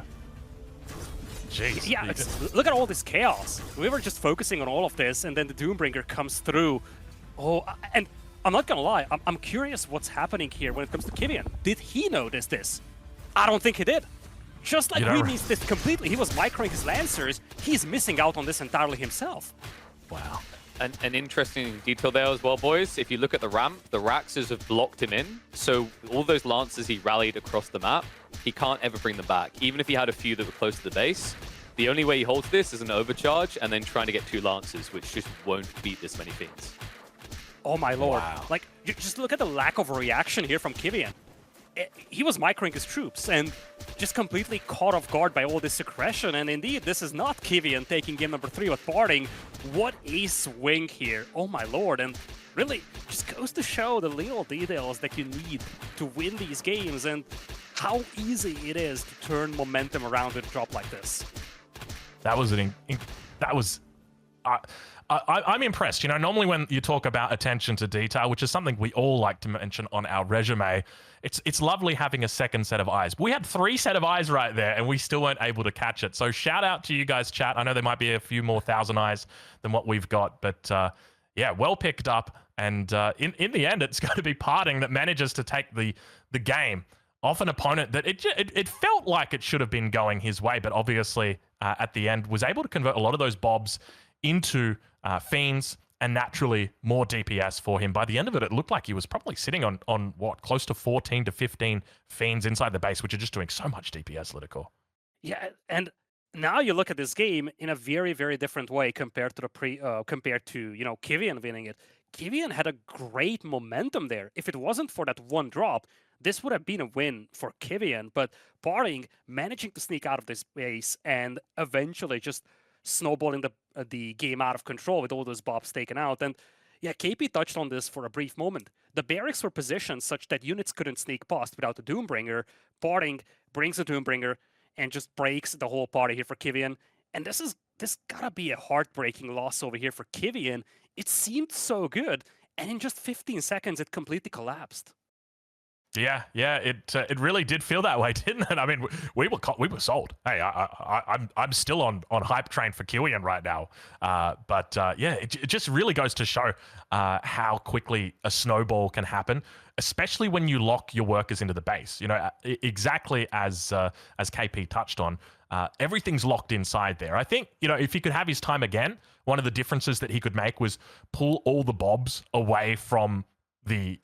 Jeez. Yeah, look at all this chaos. We were just focusing on all of this, and then the Doombringer comes through. Oh, and I'm not gonna lie, I'm curious what's happening here when it comes to Kiwian. Did he notice this? I don't think he did. Just like we missed this completely. He was microing his Lancers. He's missing out on this entirely himself. Wow. An interesting detail there as well, boys. If you look at the ramp, the Raxes have blocked him in. So all those Lancers he rallied across the map, he can't ever bring them back. Even if he had a few that were close to the base, the only way he holds this is an overcharge and then trying to get 2 Lancers, which just won't beat this many Fiends. Oh my lord. Wow. Like, just look at the lack of reaction here from Kiwian. He was microing his troops and just completely caught off guard by all this aggression. And indeed, this is not Kiwian taking game number 3 with PartinG. What a swing here. Oh my lord. And really just goes to show the little details that you need to win these games and how easy it is to turn momentum around with a drop like this. I'm impressed. You know, normally when you talk about attention to detail, which is something we all like to mention on our resume, it's lovely having a second set of eyes. We had 3 set of eyes right there, and we still weren't able to catch it. So shout out to you guys, chat. I know there might be a few more thousand eyes than what we've got, but yeah, well picked up. And in the end, it's going to be PartinG that manages to take the game off an opponent that it felt like it should have been going his way, but obviously at the end was able to convert a lot of those bobs into Fiends, and naturally more DPS for him. By the end of it, it looked like he was probably sitting on what, close to 14 to 15 Fiends inside the base, which are just doing so much DPS, Lidakor. Yeah, and now you look at this game in a very, very different way compared to Kiwian winning it. Kiwian had a great momentum there. If it wasn't for that one drop, this would have been a win for Kiwian, but PartinG managing to sneak out of this base and eventually just snowballing the game out of control with all those bobs taken out. And yeah, KP touched on this for a brief moment. The barracks were positioned such that units couldn't sneak past without the Doombringer. PartinG brings the Doombringer, and just breaks the whole party here for Kiwian. And this gotta be a heartbreaking loss over here for Kiwian. It seemed so good, and in just 15 seconds, it completely collapsed. Yeah, it really did feel that way, didn't it? I mean, we were sold. Hey, I'm still on hype train for Kiwian right now. But yeah, it just really goes to show how quickly a snowball can happen, especially when you lock your workers into the base. You know, exactly as KP touched on, everything's locked inside there. I think, you know, if he could have his time again, one of the differences that he could make was pull all the bobs away from the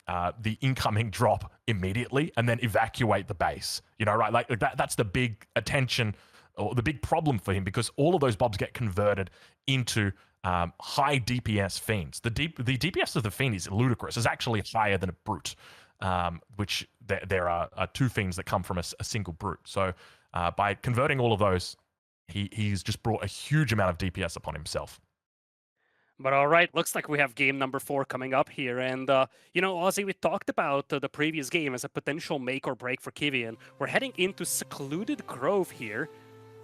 incoming drop immediately and then evacuate the base. You know, right? Like that's the big attention or the big problem for him, because all of those bobs get converted into high DPS fiends. The DPS of the fiend is ludicrous. It's actually higher than a brute, which there are two fiends that come from a single brute. So by converting all of those, he's just brought a huge amount of DPS upon himself. But all right, looks like we have game number 4 coming up here. And, you know, Aussie, we talked about the previous game as a potential make or break for Kiwian. We're heading into Secluded Grove here.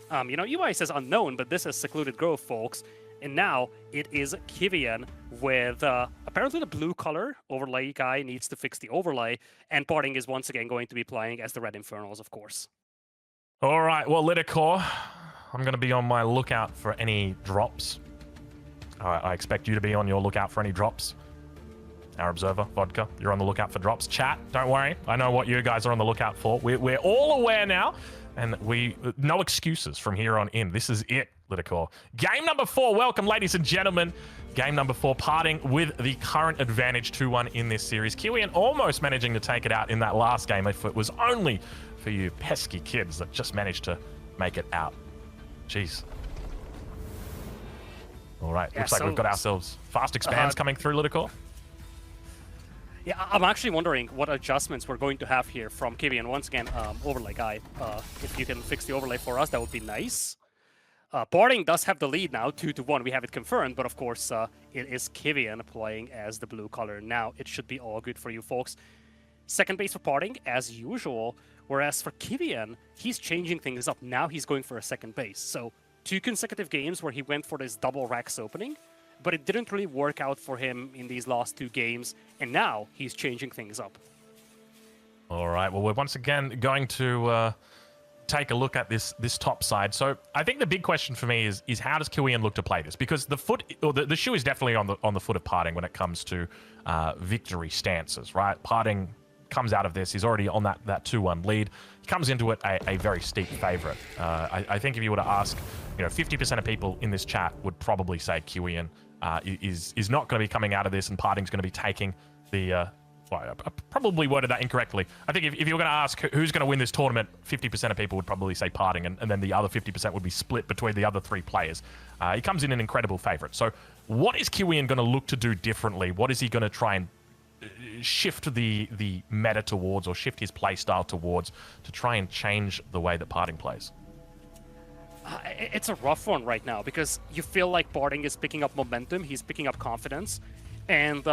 You know, UI says unknown, but this is Secluded Grove, folks. And now it is Kiwian with apparently the blue color overlay guy needs to fix the overlay. And PartinG is once again going to be playing as the Red Infernals, of course. All right, well, Lidakor, I'm going to be on my lookout for any drops. I expect you to be on your lookout for any drops. Our observer, Vodka, you're on the lookout for drops. Chat, don't worry. I know what you guys are on the lookout for. We're all aware now, and no excuses from here on in. This is it, Lidakor. Game number 4. Welcome, ladies and gentlemen. Game number 4, PartinG with the current advantage 2-1 in this series. Kiwian almost managing to take it out in that last game if it was only for you pesky kids that just managed to make it out. Jeez. All right, looks like we've got ourselves fast expands coming through, Lidakor. Yeah, I'm actually wondering what adjustments we're going to have here from Kiwian. Once again, overlay guy, if you can fix the overlay for us, that would be nice. PartinG does have the lead now, 2-1. We have it confirmed, but of course, it is Kiwian playing as the blue color. Now, it should be all good for you folks. Second base for PartinG, as usual, whereas for Kiwian, he's changing things up. Now he's going for a second base. So 2 consecutive games where he went for this double Rax opening, but it didn't really work out for him in these last 2 games, and now he's changing things up. All right, well, we're once again going to take a look at this top side. So I think the big question for me is how does Kiwian look to play this? Because the shoe is definitely on the foot of PartinG when it comes to victory stances, right? PartinG comes out of this, he's already on that 2-1 lead. He comes into it a very steep favorite. I think if you were to ask, you know, 50% of people in this chat would probably say Kiwian is not going to be coming out of this, and PartinG's going to be taking the... well, I probably worded that incorrectly. I think if you were going to ask who's going to win this tournament, 50% of people would probably say PartinG, and then the other 50% would be split between the other 3 players. He comes in an incredible favorite. So what is Kiwian going to look to do differently? What is he going to try and shift the meta towards, or shift his play style towards, to try and change the way that PartinG plays? It's a rough one right now, because you feel like PartinG is picking up momentum, he's picking up confidence, and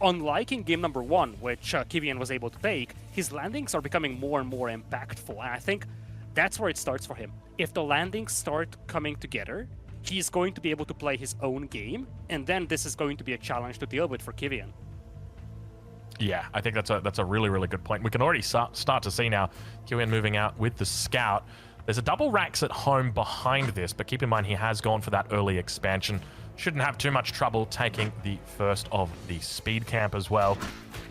unlike in game number 1, which Kiwian was able to take, his landings are becoming more and more impactful, and I think that's where it starts for him. If the landings start coming together, he's going to be able to play his own game, and then this is going to be a challenge to deal with for Kiwian. Yeah, I think that's a really, really good point. We can already start to see now Kiwian moving out with the scout. There's a double Rax at home behind this, but keep in mind he has gone for that early expansion. Shouldn't have too much trouble taking the first of the speed camp as well.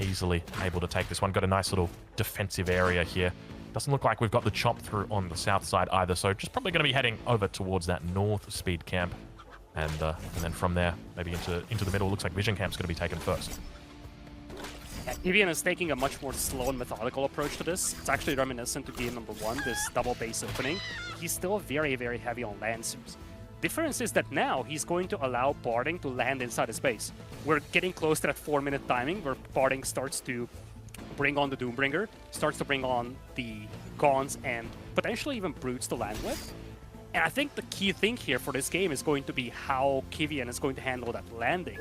Easily able to take this one. Got a nice little defensive area here. Doesn't look like we've got the chop through on the south side either, so just probably going to be heading over towards that north speed camp. And then from there, maybe into the middle. Looks like Vision Camp's going to be taken first. Kiwian is taking a much more slow and methodical approach to this. It's actually reminiscent to game number 1, this double base opening. He's still very, very heavy on Lancers. Difference is that now he's going to allow PartinG to land inside his base. We're getting close to that 4-minute timing where PartinG starts to bring on the Doombringer, starts to bring on the Gauns and potentially even Brutes to land with. And I think the key thing here for this game is going to be how Kiwian is going to handle that landing.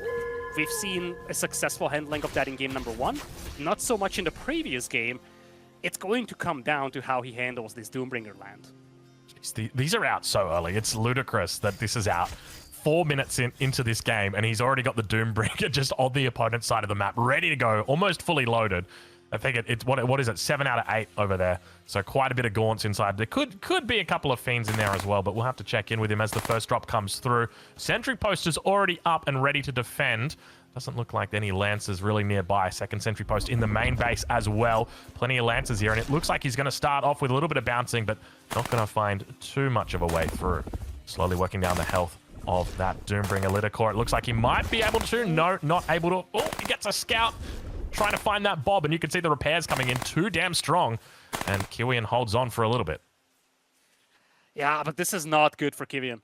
We've seen a successful handling of that in game number 1, not so much in the previous game. It's going to come down to how he handles this Doombringer land. These are out so early. It's ludicrous that this is out 4 minutes into this game, and he's already got the Doombringer just on the opponent's side of the map, ready to go, almost fully loaded. I think it's what is it? 7 out of 8 over there. So quite a bit of gaunts inside. There could be a couple of fiends in there as well, but we'll have to check in with him as the first drop comes through. Sentry post is already up and ready to defend. Doesn't look like any Lancers really nearby. Second sentry post in the main base as well. Plenty of Lancers here, and it looks like he's going to start off with a little bit of bouncing, but not going to find too much of a way through. Slowly working down the health of that Doombringer Lidakor. It looks like he might be able to. No, not able to. Oh, he gets a scout. Trying to find that Bob, and you can see the repairs coming in too damn strong. And Kiwian holds on for a little bit. Yeah, but this is not good for Kiwian.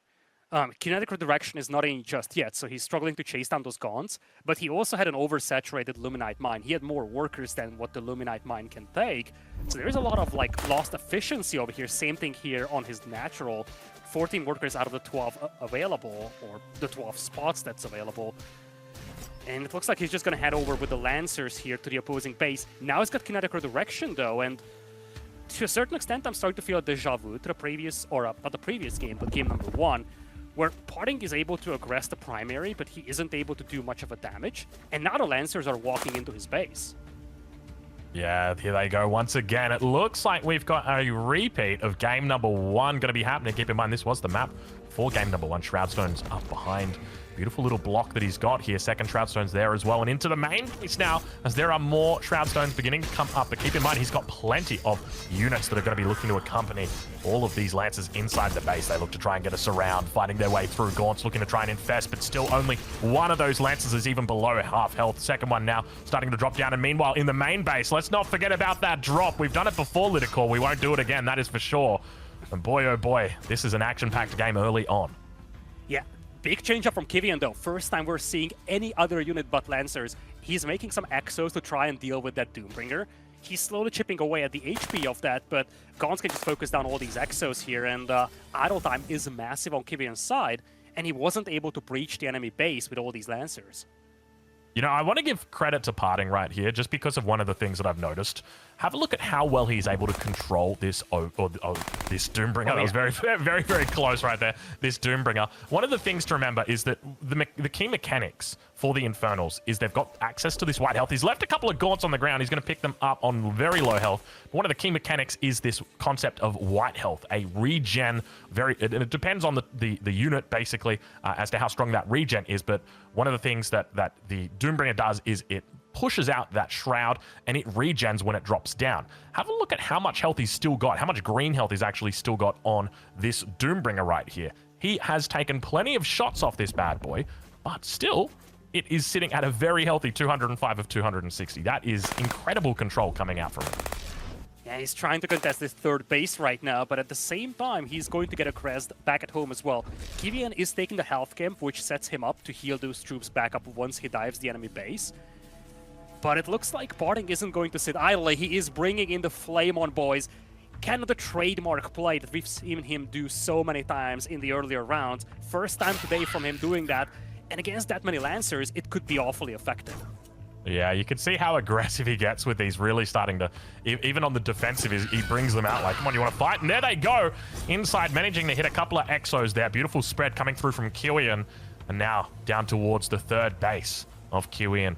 Kinetic redirection is not in just yet, so he's struggling to chase down those Gaunts, but he also had an oversaturated Luminite mine. He had more workers than what the Luminite mine can take, so there's a lot of like lost efficiency over here. Same thing here on his natural. 14 workers out of the 12 available, or the 12 spots that's available. And it looks like he's just going to head over with the Lancers here to the opposing base. Now he's got Kinetic Redirection, though, and to a certain extent, I'm starting to feel a deja vu to the previous, or not the previous game, but game number 1, where PartinG is able to aggress the primary, but he isn't able to do much of a damage. And now the Lancers are walking into his base. Yeah, here they go once again. It looks like we've got a repeat of game number 1 going to be happening. Keep in mind, this was the map for game number 1. Shroudstone's up behind. Beautiful little block that he's got here. Second Shroudstone's there as well. And into the main base now, as there are more Shroudstones beginning to come up. But keep in mind, he's got plenty of units that are going to be looking to accompany all of these Lancers inside the base. They look to try and get us around, fighting their way through. Gaunts looking to try and infest, but still only one of those Lancers is even below half health. Second one now starting to drop down. And meanwhile, in the main base, let's not forget about that drop. We've done it before, Lidakor. We won't do it again, that is for sure. And boy, oh boy, this is an action-packed game early on. Yeah. Big change up from Kiwian, though. First time we're seeing any other unit but Lancers. He's making some Exos to try and deal with that Doombringer. He's slowly chipping away at the HP of that, but Gaunts can just focus down all these Exos here, and idle time is massive on Kiwian's side, and he wasn't able to breach the enemy base with all these Lancers. You know, I want to give credit to PartinG right here, just because of one of the things that I've noticed. Have a look at how well he's able to control this this Doombringer. That was very, very, very close right there. This Doombringer. One of the things to remember is that the key mechanics for the Infernals is they've got access to this white health. He's left a couple of Gaunts on the ground. He's going to pick them up on very low health. One of the key mechanics is this concept of white health, a regen. It depends on the unit, basically, as to how strong that regen is. But one of the things that the Doombringer does is it pushes out that shroud and it regens when it drops down. Have a look at how much health he's still got, how much green health he's actually still got on this Doombringer right here. He has taken plenty of shots off this bad boy, but still, it is sitting at a very healthy 205 of 260. That is incredible control coming out from him. Yeah, he's trying to contest this third base right now, but at the same time, he's going to get a crest back at home as well. Kiwian is taking the health camp, which sets him up to heal those troops back up once he dives the enemy base. But it looks like PartinG isn't going to sit idly. He is bringing in the Flame on, boys. Kind of the trademark play that we've seen him do so many times in the earlier rounds. First time today from him doing that. And against that many Lancers, it could be awfully effective. Yeah, you can see how aggressive he gets with these, really starting to, even on the defensive, he brings them out like, come on, you want to fight? And there they go. Inside, managing to hit a couple of Exos there. Beautiful spread coming through from Kiwian. And now down towards the third base of Kiwian.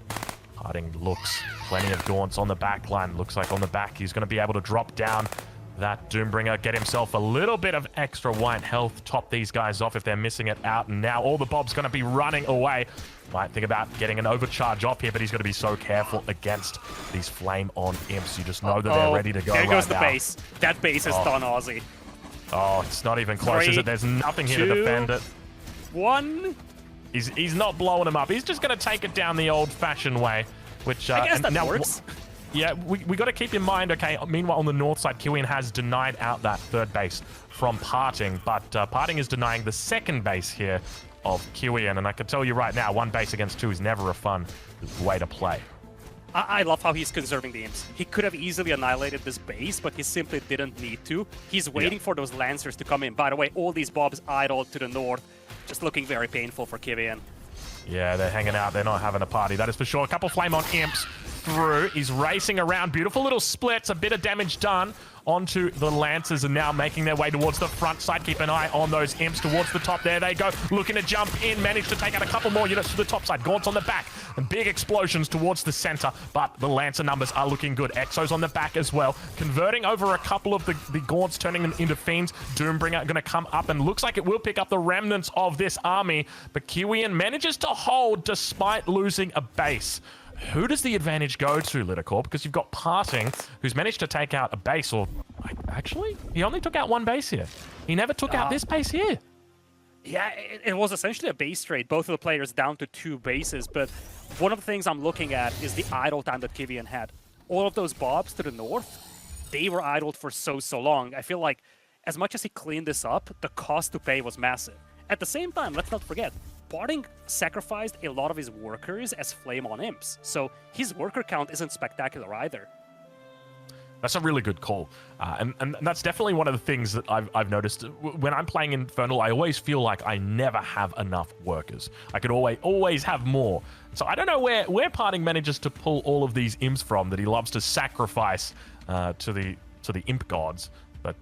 PartinG looks, plenty of Gaunts on the back line. Looks like on the back he's going to be able to drop down that Doombringer, get himself a little bit of extra white health, top these guys off if they're missing it out. And now all the Bob's going to be running away. Might think about getting an overcharge off here, but he's going to be so careful against these Flame on imps. You just know that they're ready to go right now. There goes the base. That base is done, Aussie. Oh, it's not even close, is it? There's nothing here to defend it. 1. He's not blowing him up. He's just going to take it down the old-fashioned way, which... I guess that works. Yeah, we got to keep in mind, okay, meanwhile on the north side, Kiwian has denied out that third base from PartinG, but PartinG is denying the second base here of Kiwian, and I can tell you right now, 1 base against 2 is never a fun way to play. I love how he's conserving the imps. He could have easily annihilated this base, but he simply didn't need to. He's waiting for those Lancers to come in. By the way, all these Bobs idle to the north, just looking very painful for Kiwian. Yeah, they're hanging out. They're not having a party. That is for sure. A couple Flame on Imps through. He's racing around. Beautiful little splits. A bit of damage done onto the Lancers and now making their way towards the front side. Keep an eye on those Imps towards the top. There they go. Looking to jump in. Managed to take out a couple more units to the top side. Gaunt's on the back. And big explosions towards the center. But the Lancer numbers are looking good. Exo's on the back as well. Converting over a couple of the Gaunts, turning them into Fiends. Doombringer going to come up and looks like it will pick up the remnants of this army. But Kiwian manages to hold despite losing a base. Who does the advantage go to, Lidakor? Because you've got PartinG, who's managed to take out a base, or actually, he only took out one base here. He never took out this base here. Yeah, it was essentially a base trade. Both of the players down to 2 bases, but one of the things I'm looking at is the idle time that Kiwian had. All of those bobs to the north, they were idled for so long. I feel like as much as he cleaned this up, the cost to pay was massive. At the same time, let's not forget, PartinG sacrificed a lot of his workers as flame on imps, so his worker count isn't spectacular either. That's a really good call. And that's definitely one of the things that I've noticed. When I'm playing Infernal, I always feel like I never have enough workers. I could always have more. So I don't know where PartinG manages to pull all of these imps from that he loves to sacrifice to the imp gods. But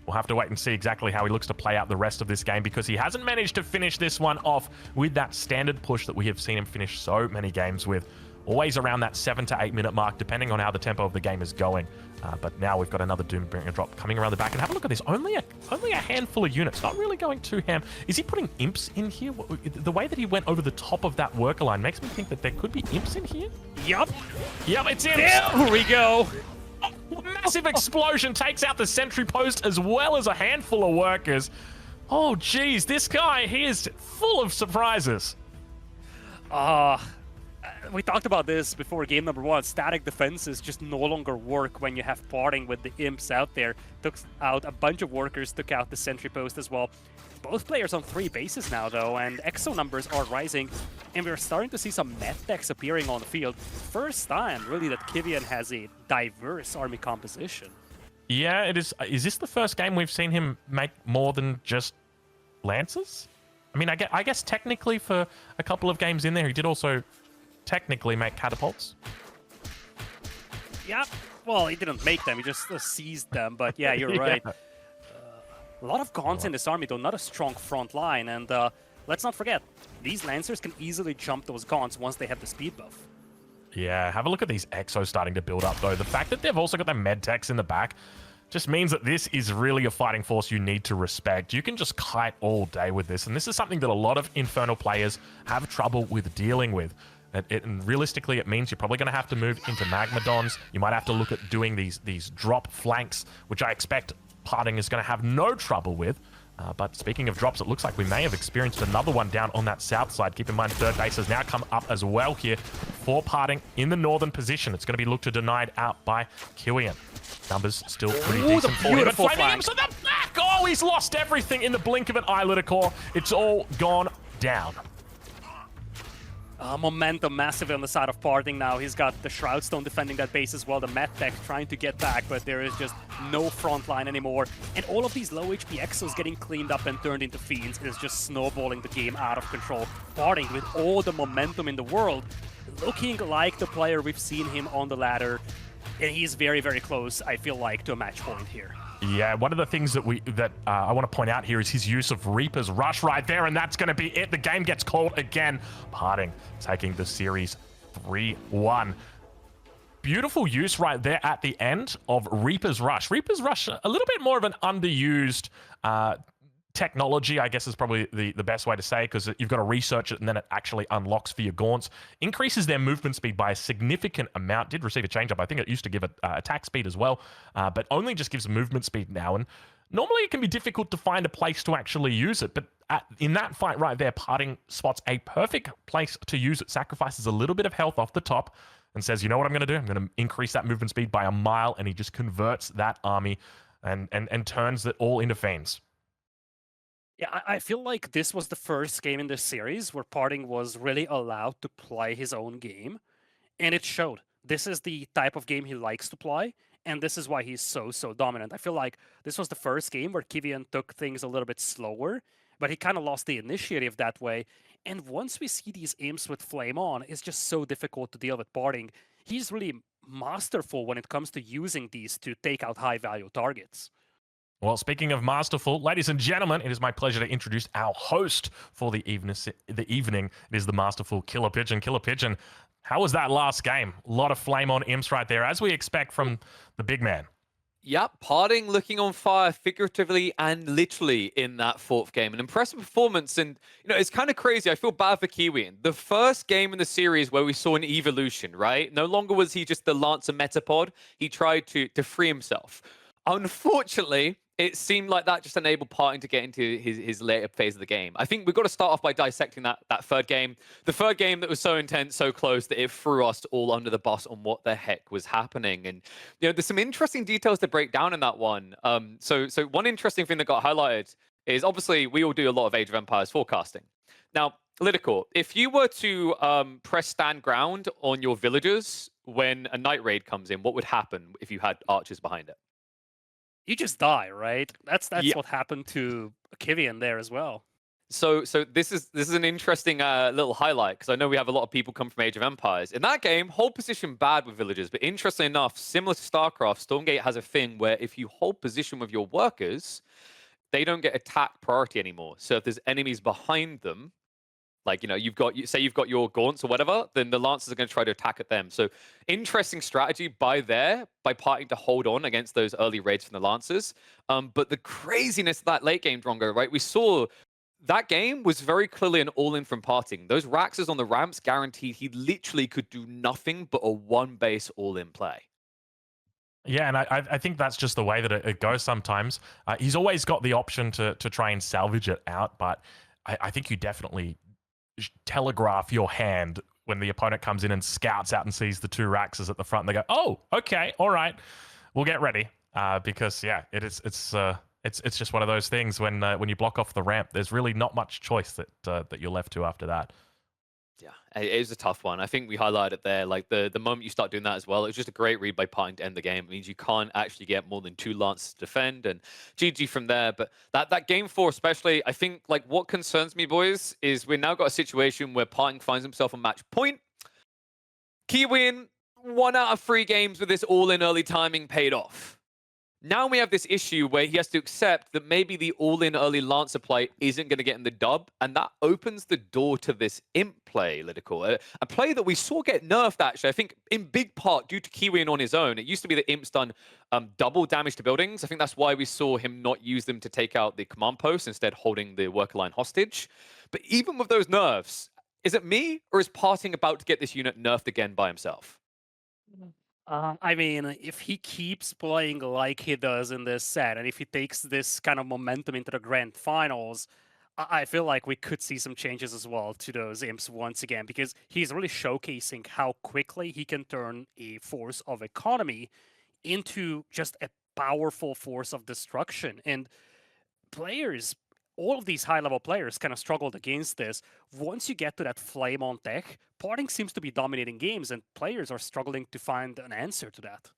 we'll have to wait and see exactly how he looks to play out the rest of this game, because he hasn't managed to finish this one off with that standard push that we have seen him finish so many games with. Always around that 7 to 8 minute mark, depending on how the tempo of the game is going. But now we've got another Doombringer drop coming around the back. And have a look at this. Only a handful of units. Not really going too ham. Is he putting imps in here? The way that he went over the top of that worker line makes me think that there could be imps in here. Yup. Yep, it's imps. There we go. Massive explosion takes out the sentry post as well as a handful of workers. Oh, geez. This guy, he is full of surprises. We talked about this before game number 1. Static defenses just no longer work when you have PartinG with the imps out there. Took out a bunch of workers, took out the sentry post as well. Both players on 3 bases now, though, and exo numbers are rising, and we're starting to see some medtechs appearing on the field. First time, really, that Kiwian has a diverse army composition. Yeah, it is. Is this the first game we've seen him make more than just Lancers? I mean, I guess technically for a couple of games in there, he did also technically make catapults. Yeah, well, he didn't make them, he just seized them, but yeah, you're right. Yeah. A lot of Gaunts in this army, though, not a strong front line, and let's not forget, these Lancers can easily jump those Gaunts once they have the speed buff. Yeah, have a look at these exos starting to build up, though. The fact that they've also got their medtechs in the back just means that this is really a fighting force you need to respect. You can just kite all day with this, and this is something that a lot of Infernal players have trouble with dealing with. And realistically, it means you're probably going to have to move into Magmadons. You might have to look at doing these drop flanks, which I expect PartinG is going to have no trouble with. But speaking of drops, it looks like we may have experienced another one down on that south side. Keep in mind, third base has now come up as well here for PartinG in the northern position. It's going to be looked to denied out by Kiwian. Numbers still pretty decent for him. Beautiful Flaming him to the back! Oh, he's lost everything in the blink of an eye, Lidakor. It's all gone down. Momentum massive on the side of PartinG now. He's got the Shroudstone defending that base as well, the medtech trying to get back, but there is just no front line anymore. And all of these low HP exos getting cleaned up and turned into Fiends is just snowballing the game out of control. PartinG, with all the momentum in the world, looking like the player we've seen him on the ladder. And he's very, very close, I feel like, to a match point here. Yeah, one of the things that I want to point out here is his use of Reaper's Rush right there, and that's going to be it. The game gets called again. PartinG taking the series 3-1. Beautiful use right there at the end of Reaper's Rush. Reaper's Rush, a little bit more of an underused technology, I guess is probably the best way to say, because you've got to research it and then it actually unlocks for your Gaunts. Increases their movement speed by a significant amount. Did receive a change-up. I think it used to give it attack speed as well, but only just gives movement speed now. And normally it can be difficult to find a place to actually use it, but in that fight right there, PartinG spots a perfect place to use it. Sacrifices a little bit of health off the top and says, you know what I'm going to do? I'm going to increase that movement speed by a mile, and he just converts that army and turns it all into Fiends. Yeah, I feel like this was the first game in this series where PartinG was really allowed to play his own game, and it showed. This is the type of game he likes to play, and this is why he's so dominant. I feel like this was the first game where Kiwian took things a little bit slower, but he kind of lost the initiative that way. And once we see these imps with Flame On, it's just so difficult to deal with PartinG. He's really masterful when it comes to using these to take out high-value targets. Well, speaking of masterful, ladies and gentlemen, it is my pleasure to introduce our host for the evening. It is the masterful Killer Pigeon. Killer Pigeon, how was that last game? A lot of flame on imps right there, as we expect from the big man. Yep, PartinG looking on fire figuratively and literally in that fourth game. An impressive performance, and it's kind of crazy. I feel bad for Kiwian. The first game in the series where we saw an evolution, right? No longer was he just the Lancer Metapod. He tried to free himself. Unfortunately, it seemed like that just enabled PartinG to get into his later phase of the game. I think we've got to start off by dissecting that third game. The third game that was so intense, so close, that it threw us all under the bus on what the heck was happening. And, there's some interesting details to break down in that one. So one interesting thing that got highlighted is, obviously, we all do a lot of Age of Empires forecasting. Now, Lidakor, if you were to press stand ground on your villagers when a night raid comes in, what would happen if you had archers behind it? You just die, right? That's what happened to Kiwian there as well. So this is an interesting little highlight, because I know we have a lot of people come from Age of Empires. In that game, hold position bad with villagers, but interestingly enough, similar to StarCraft, Stormgate has a thing where if you hold position with your workers, they don't get attack priority anymore. So if there's enemies behind them, like, you've got your gaunts or whatever, then the Lancers are going to try to attack at them. So interesting strategy by PartinG to hold on against those early raids from the Lancers. But the craziness of that late game, Drongo, right? We saw that game was very clearly an all-in from PartinG. Those Raxes on the ramps guaranteed he literally could do nothing but a one-base all-in play. Yeah, and I think that's just the way that it goes sometimes. He's always got the option to try and salvage it out, but I think you definitely telegraph your hand when the opponent comes in and scouts out and sees the two Raxes at the front. And they go, "Oh, okay, all right, we'll get ready." Because it's just one of those things when you block off the ramp, there's really not much choice that you're left to after that. Yeah, it is a tough one. I think we highlighted it there. Like the moment you start doing that as well, it's just a great read by PartinG to end the game. It means you can't actually get more than 2 Lancers to defend, and GG from there. But that game 4 especially, I think, like, what concerns me, boys, is we've now got a situation where PartinG finds himself on match point. Kiwian, 1 out of 3 games with this all-in early timing paid off. Now we have this issue where he has to accept that maybe the all-in early Lancer play isn't going to get in the dub, and that opens the door to this imp play, Lidakor. A play that we saw get nerfed, actually, I think, in big part due to Kiwian on his own. It used to be that imp's done double damage to buildings. I think that's why we saw him not use them to take out the command post, instead holding the worker line hostage. But even with those nerfs, is it me, or is PartinG about to get this unit nerfed again by himself? I mean, if he keeps playing like he does in this set, and if he takes this kind of momentum into the grand finals, I feel like we could see some changes as well to those imps once again, because he's really showcasing how quickly he can turn a force of economy into just a powerful force of destruction. And players, all of these high-level players kind of struggled against this. Once you get to that flame on tech, PartinG seems to be dominating games, and players are struggling to find an answer to that.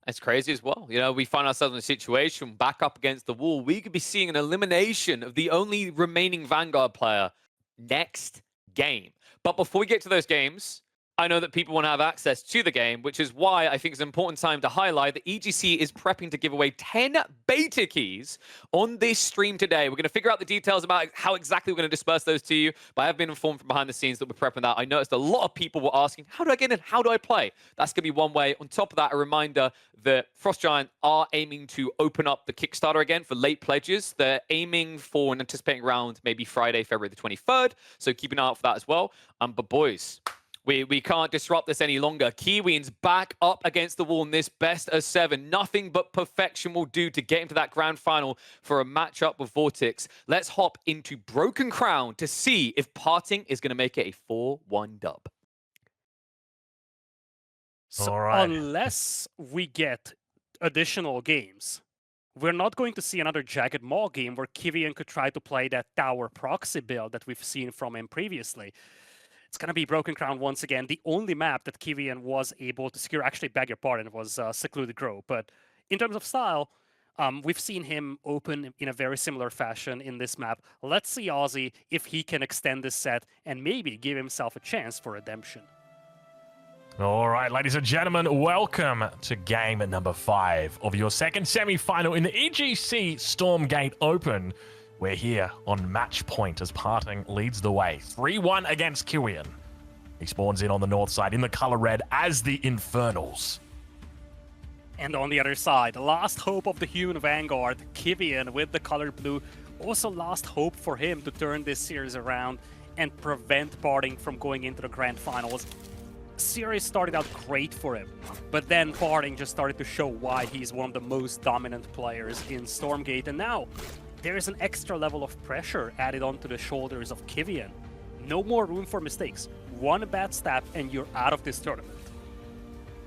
It's crazy as well. We find ourselves in a situation back up against the wall. We could be seeing an elimination of the only remaining Vanguard player next game. But before we get to those games, I know that people want to have access to the game, which is why I think it's an important time to highlight that EGC is prepping to give away 10 beta keys on this stream today. We're going to figure out the details about how exactly we're going to disperse those to you, but I have been informed from behind the scenes that we're prepping that. I noticed a lot of people were asking, how do I get in? How do I play? That's going to be one way. On top of that, a reminder that Frost Giant are aiming to open up the Kickstarter again for late pledges. They're aiming for an anticipating round maybe Friday, February the 23rd, so keep an eye out for that as well. But boys, we can't disrupt this any longer. Kiwian's back up against the wall in this best of 7. Nothing but perfection will do to get into that grand final for a matchup with Vortex. Let's hop into Broken Crown to see if PartinG is going to make it a 4-1 dub. So right. Unless we get additional games, we're not going to see another Jagged Maw game where Kiwian could try to play that tower proxy build that we've seen from him previously. It's going to be Broken Crown once again. The only map that Kiwian was able to secure, actually, beg your pardon, was Secluded Grove. But in terms of style, We've seen him open in a very similar fashion in this map. Let's see Aussie if he can extend this set and maybe give himself a chance for redemption. All right, ladies and gentlemen, welcome to game number 5 of your second semi-final in the EGC Stormgate Open. We're here on match point as PartinG leads the way 3-1 against Kiwian. He spawns in on the north side in the color red as the Infernals. And on the other side, last hope of the human vanguard, Kiwian with the color blue. Also last hope for him to turn this series around and prevent PartinG from going into the grand finals. Series started out great for him, but then PartinG just started to show why he's one of the most dominant players in Stormgate, and now there is an extra level of pressure added onto the shoulders of Kiwian. No more room for mistakes. One bad step and you're out of this tournament.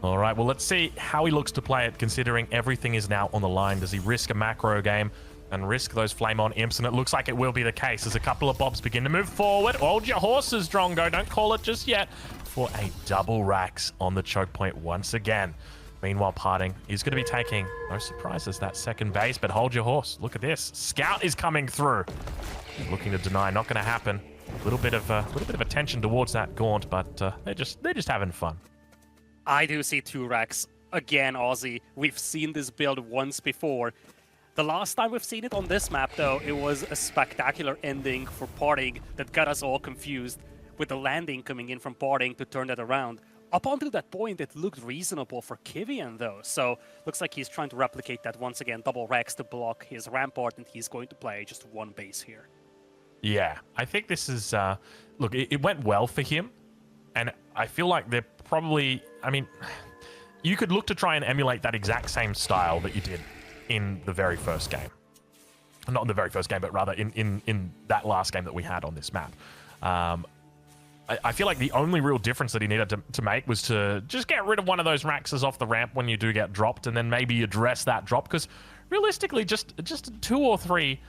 All right, well, let's see how he looks to play it, considering everything is now on the line. Does he risk a macro game and risk those flame-on imps? And it looks like it will be the case as a couple of bobs begin to move forward. Hold your horses, Drongo. Don't call it just yet. For a double racks on the choke point once again. Meanwhile, PartinG is going to be taking, no surprises, that second base, but hold your horse. Look at this. Scout is coming through. Looking to deny, not going to happen. A little bit of attention towards that Gaunt, but they're just having fun. I do see 2 racks. Again, Aussie. We've seen this build once before. The last time we've seen it on this map, though, it was a spectacular ending for PartinG that got us all confused, with the landing coming in from PartinG to turn that around. Up until that point, it looked reasonable for Kiwian, though, so looks like he's trying to replicate that once again. Double racks to block his rampart, and he's going to play just 1 base here. Yeah, I think this is... look, it went well for him, and I feel like they're probably... I mean, you could look to try and emulate that exact same style that you did in the very first game. Not in the very first game, but rather in that last game that we had on this map. I feel like the only real difference that he needed to make was to just get rid of one of those Raxes off the ramp when you do get dropped, and then maybe address that drop, because realistically, just 2 or 3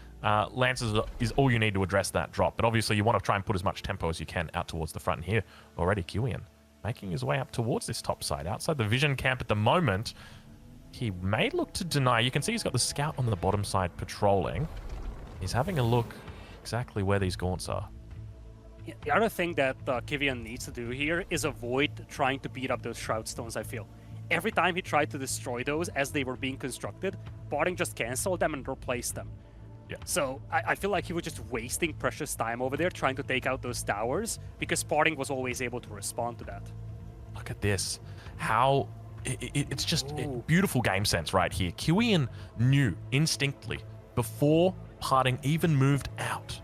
Lances is all you need to address that drop. But obviously, you want to try and put as much tempo as you can out towards the front. And here, already Kiwian making his way up towards this top side. Outside the vision camp at the moment, he may look to deny. You can see he's got the scout on the bottom side patrolling. He's having a look exactly where these Gaunts are. The other thing that Kiwian needs to do here is avoid trying to beat up those Shroud Stones, I feel. Every time he tried to destroy those as they were being constructed, PartinG just canceled them and replaced them. Yeah. So I feel like he was just wasting precious time over there trying to take out those towers, because PartinG was always able to respond to that. Look at this. How... it's just beautiful game sense right here. Kiwian knew instinctively before PartinG even moved out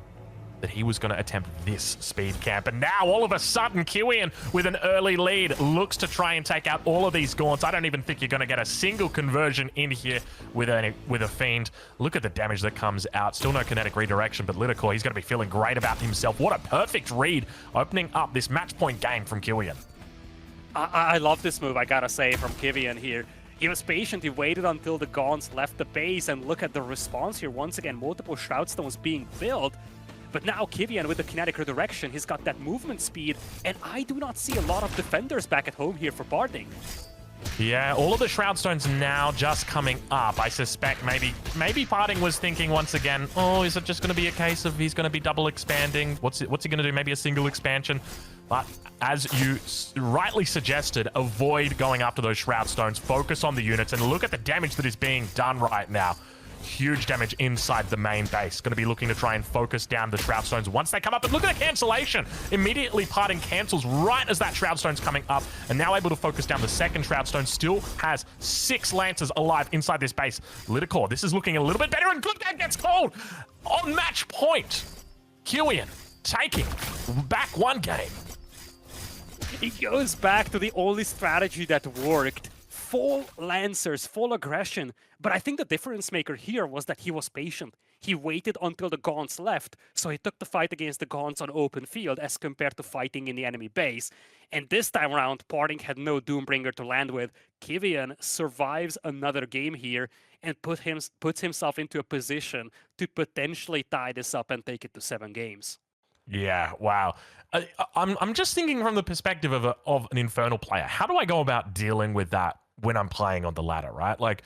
that he was going to attempt this speed camp. And now, all of a sudden, Kiwian, with an early lead, looks to try and take out all of these Gaunts. I don't even think you're going to get a single conversion in here with a Fiend. Look at the damage that comes out. Still no kinetic redirection, but Lidakor, he's going to be feeling great about himself. What a perfect read, opening up this match point game from Kiwian. I love this move, I gotta say, from Kiwian here. He was patient, he waited until the Gaunts left the base, and look at the response here. Once again, multiple Shroud Stones being built. But now Kiwian with the kinetic redirection, he's got that movement speed, and I do not see a lot of defenders back at home here for PartinG. Yeah, all of the Shroud Stones now just coming up. I suspect maybe PartinG was thinking once again, oh, is it just going to be a case of he's going to be double expanding? What's he going to do? Maybe a single expansion? But as you rightly suggested, avoid going after those Shroud Stones. Focus on the units, and look at the damage that is being done right now. Huge damage inside the main base. Going to be looking to try and focus down the Shroud Stones once they come up. And look at the cancellation. Immediately, PartinG cancels right as that Shroud Stone's coming up. And now able to focus down the second Shroud Stone. Still has 6 Lancers alive inside this base. Lidakor, this is looking a little bit better. And good game gets called on match point. Kiwian taking back 1 game. He goes back to the only strategy that worked. Full Lancers, full aggression. But I think the difference maker here was that he was patient. He waited until the Gaunts left, so he took the fight against the Gaunts on open field as compared to fighting in the enemy base. And this time around, PartinG had no Doombringer to land with. Kiwian survives another game here and puts himself into a position to potentially tie this up and take it to 7 games. Yeah, wow. I'm just thinking from the perspective of an Infernal player. How do I go about dealing with that when I'm playing on the ladder, right? Like,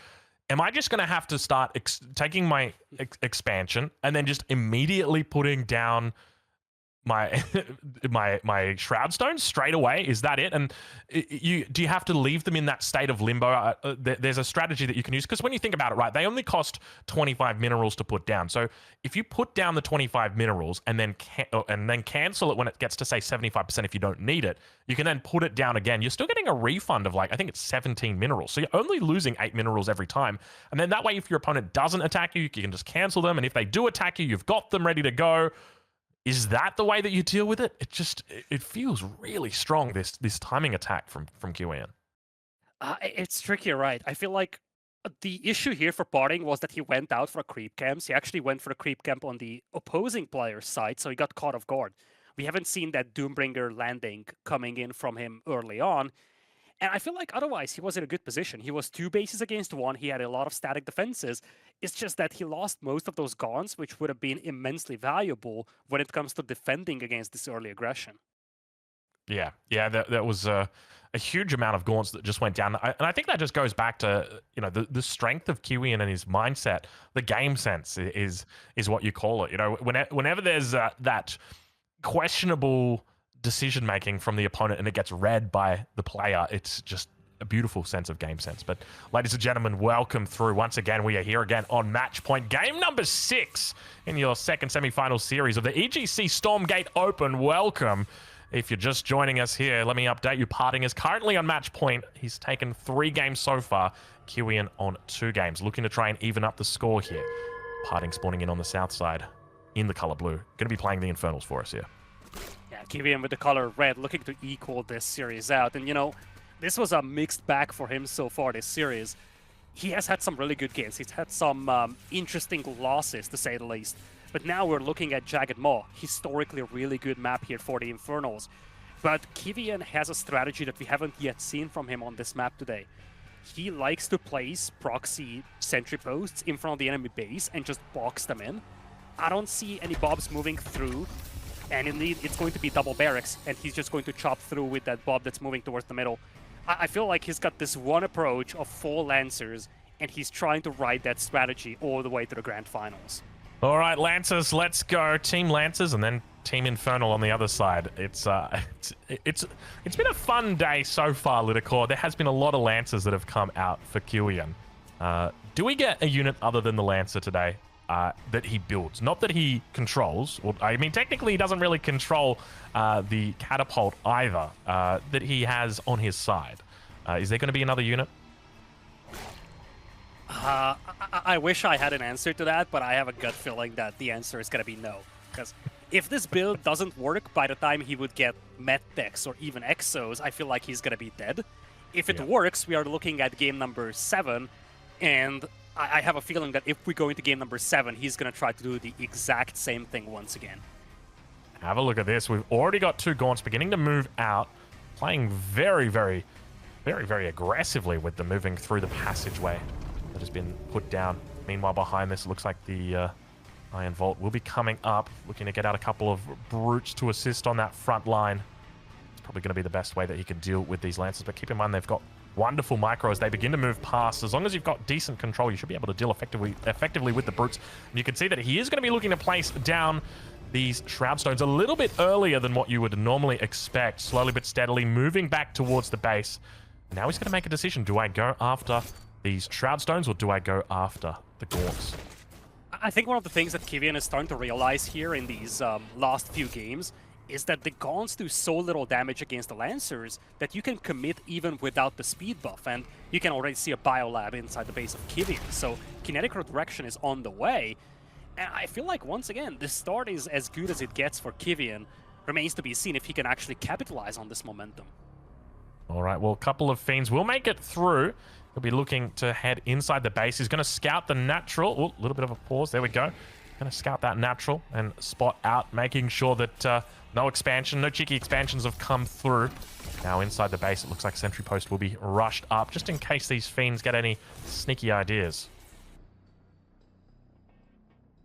am I just going to have to start taking my expansion and then just immediately putting down my my shroud stones straight away? Is that it? And do you have to leave them in that state of limbo? There's a strategy that you can use, because when you think about it, right, they only cost 25 minerals to put down. So if you put down the 25 minerals and then cancel it when it gets to say 75% if you don't need it, you can then put it down again. You're still getting a refund of, like, I think it's 17 minerals. So you're only losing 8 minerals every time. And then that way, if your opponent doesn't attack you, you can just cancel them. And if they do attack you, you've got them ready to go. Is that the way that you deal with it? It feels really strong, this timing attack from Kiwian. It's tricky, right? I feel like the issue here for PartinG was that he went out for creep camps. He actually went for a creep camp on the opposing player's side, so he got caught off guard. We haven't seen that Doombringer landing coming in from him early on. And I feel like otherwise he was in a good position. He was 2 bases against 1. He had a lot of static defenses. It's just that he lost most of those gaunts, which would have been immensely valuable when it comes to defending against this early aggression. Yeah, that was a huge amount of gaunts that just went down. And I think that just goes back to, you know, the strength of Kiwian and his mindset. The game sense is what you call it. You know, whenever there's that questionable decision making from the opponent and it gets read by the player, it's just a beautiful sense of game sense. But ladies and gentlemen, welcome through. Once again, we are here again on Match Point, game number 6 in your second semi-final series of the EGC Stormgate Open. Welcome. If you're just joining us here, let me update you. PartinG is currently on Match Point. He's taken 3 games so far. Kiwian on 2 games, looking to try and even up the score here. PartinG spawning in on the south side in the color blue. Going to be playing the Infernals for us here. Yeah, Kiwian with the color red, looking to equal this series out. And, you know, this was a mixed bag for him so far this series. He has had some really good games. He's had some interesting losses, to say the least. But now we're looking at Jagged Maw, historically a really good map here for the Infernals. But Kiwian has a strategy that we haven't yet seen from him on this map today. He likes to place proxy sentry posts in front of the enemy base and just box them in. I don't see any Bobs moving through, and indeed it's going to be double barracks, and he's just going to chop through with that Bob that's moving towards the middle. I feel like he's got this one approach of 4 Lancers, and he's trying to ride that strategy all the way to the Grand Finals. All right, Lancers, let's go. Team Lancers and then Team Infernal on the other side. It's been a fun day so far, Lidakor. There has been a lot of Lancers that have come out for Kiwian. Do we get a unit other than the Lancer today that he builds? Not that he controls. Well, I mean, technically he doesn't really control the catapult either that he has on his side. Is there going to be another unit? I wish I had an answer to that, but I have a gut feeling that the answer is going to be no. Because if this build doesn't work by the time he would get Medtechs or even Exos, I feel like he's going to be dead. If it works, we are looking at game number 7, and I have a feeling that if we go into game number 7, he's going to try to do the exact same thing once again. Have a look at this. We've already got 2 Gaunts beginning to move out, playing very, very aggressively with them, moving through the passageway that has been put down. Meanwhile, behind this, it looks like the Iron Vault will be coming up, looking to get out a couple of brutes to assist on that front line. It's probably going to be the best way that he can deal with these Lancers, but keep in mind they've got wonderful micro as they begin to move past. As long as you've got decent control, you should be able to deal effectively with the brutes. And you can see that he is going to be looking to place down these Shroud Stones a little bit earlier than what you would normally expect, slowly but steadily moving back towards the base. Now he's going to make a decision. Do I go after these Shroud Stones or do I go after the Gaunts? I think one of the things that Kiwian is starting to realize here in these last few games is that the Gaunts do so little damage against the Lancers that you can commit even without the speed buff, and you can already see a biolab inside the base of Kiwian, so kinetic redirection is on the way. And I feel like, once again, this start is as good as it gets for Kiwian. Remains to be seen if he can actually capitalize on this momentum. All right, well, a couple of Fiends will make it through. He'll be looking to head inside the base. He's going to scout the natural. Oh, a little bit of a pause. There we go. Going to scout that natural and spot out, making sure that no expansion, no cheeky expansions have come through. Now inside the base, it looks like Sentry Post will be rushed up, just in case these Fiends get any sneaky ideas.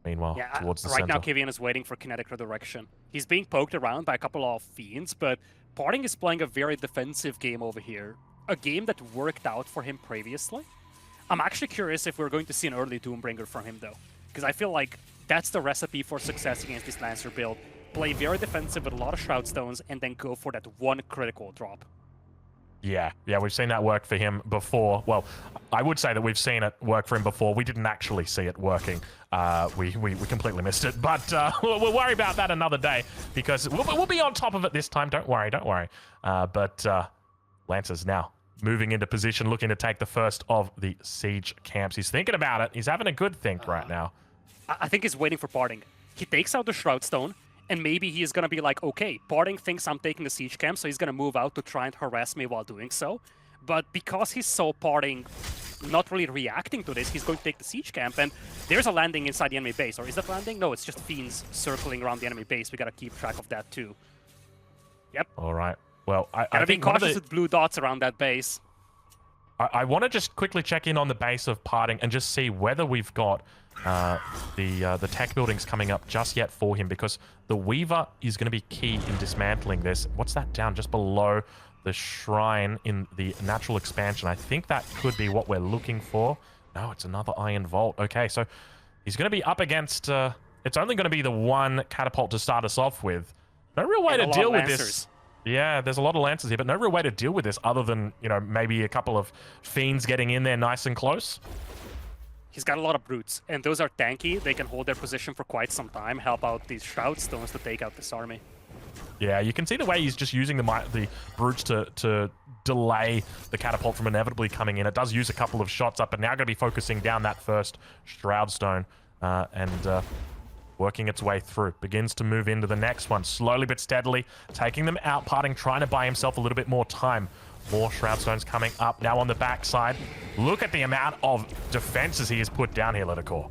Meanwhile, towards the right center. Now Kiwian is waiting for kinetic redirection. He's being poked around by a couple of Fiends, but PartinG is playing a very defensive game over here. A game that worked out for him previously. I'm actually curious if we're going to see an early Doombringer from him, though. Because I feel like that's the recipe for success against this Lancer build. Play very defensive with a lot of Shroud Stones, and then go for that one critical drop. Yeah, we've seen that work for him before. Well, I would say that we've seen it work for him before. We didn't actually see it working. We completely missed it, but we'll worry about that another day because we'll be on top of it this time. Don't worry. But Lancer's now moving into position, looking to take the first of the siege camps. He's thinking about it. He's having a good think right now. I think he's waiting for PartinG. He takes out the Shroud Stone, and maybe he's going to be like, okay, PartinG thinks I'm taking the siege camp, so he's going to move out to try and harass me while doing so. But because he saw PartinG not really reacting to this, he's going to take the siege camp, and there's a landing inside the enemy base. Or is that landing? No, it's just Fiends circling around the enemy base. We got to keep track of that too. Yep. All right. Well, I gotta be think one of cautious with blue dots around that base. I want to just quickly check in on the base of PartinG and just see whether we've got the tech buildings coming up just yet for him, because the Weaver is going to be key in dismantling this. What's that down just below the shrine in the natural expansion? I think that could be what we're looking for. No, it's another Iron Vault. Okay, so he's going to be up against... it's only going to be the one catapult to start us off with. No real way to deal with this. Yeah, there's a lot of Lancers here, but no real way to deal with this other than, you know, maybe a couple of Fiends getting in there nice and close. He's got a lot of Brutes, and those are tanky. They can hold their position for quite some time, help out these Shroud Stones to take out this army. Yeah, you can see the way he's just using the Brutes to delay the catapult from inevitably coming in. It does use a couple of shots up, but now going to be focusing down that first Shroud Stone and working its way through. Begins to move into the next one, slowly but steadily, taking them out. PartinG trying to buy himself a little bit more time. More Shroud Stones coming up now on the backside. Look at the amount of defenses he has put down here, Lidakor.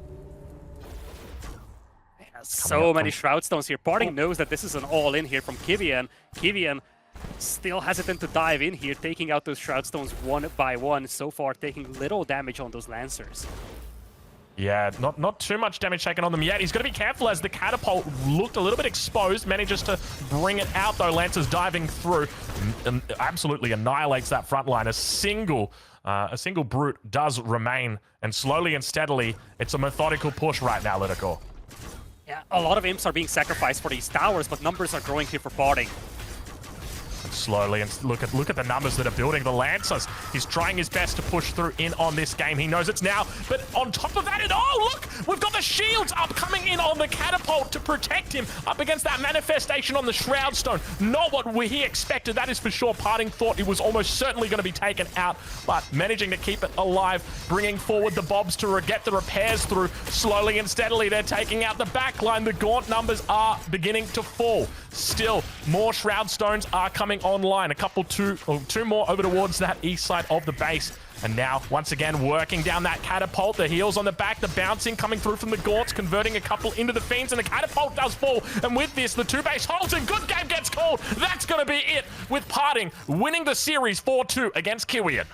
So many Shroud Stones here. PartinG knows that this is an all-in here from Kiwian. Kiwian still hesitant to dive in here, taking out those Shroud Stones one by one. So far, taking little damage on those Lancers. Yeah, not too much damage taken on them yet. He's got to be careful as the catapult looked a little bit exposed. Manages to bring it out, though. Lancer's diving through and absolutely annihilates that front line. A single brute does remain, and slowly and steadily, it's a methodical push right now, Lidakor. Yeah, a lot of imps are being sacrificed for these towers, but numbers are growing here for PartinG. Slowly, and look at the numbers that are building. The Lancers, he's trying his best to push through in on this game. He knows it's now, but on top of that, oh look, we've got the shields up coming in on the catapult to protect him up against that manifestation on the Shroud Stone. Not what he expected, that is for sure. PartinG thought he was almost certainly going to be taken out, but managing to keep it alive, bringing forward the Bobs to get the repairs through. Slowly and steadily, they're taking out the back line. The Gaunt numbers are beginning to fall. Still, more Shroud Stones are coming online. A couple, two more over towards that east side of the base. And now, once again, working down that catapult. The heals on the back, the bouncing coming through from the Gaunts, converting a couple into the Fiends, and the catapult does fall. And with this, the two base holds, and good game gets called. That's going to be it, with PartinG winning the series 4-2 against Kiwian.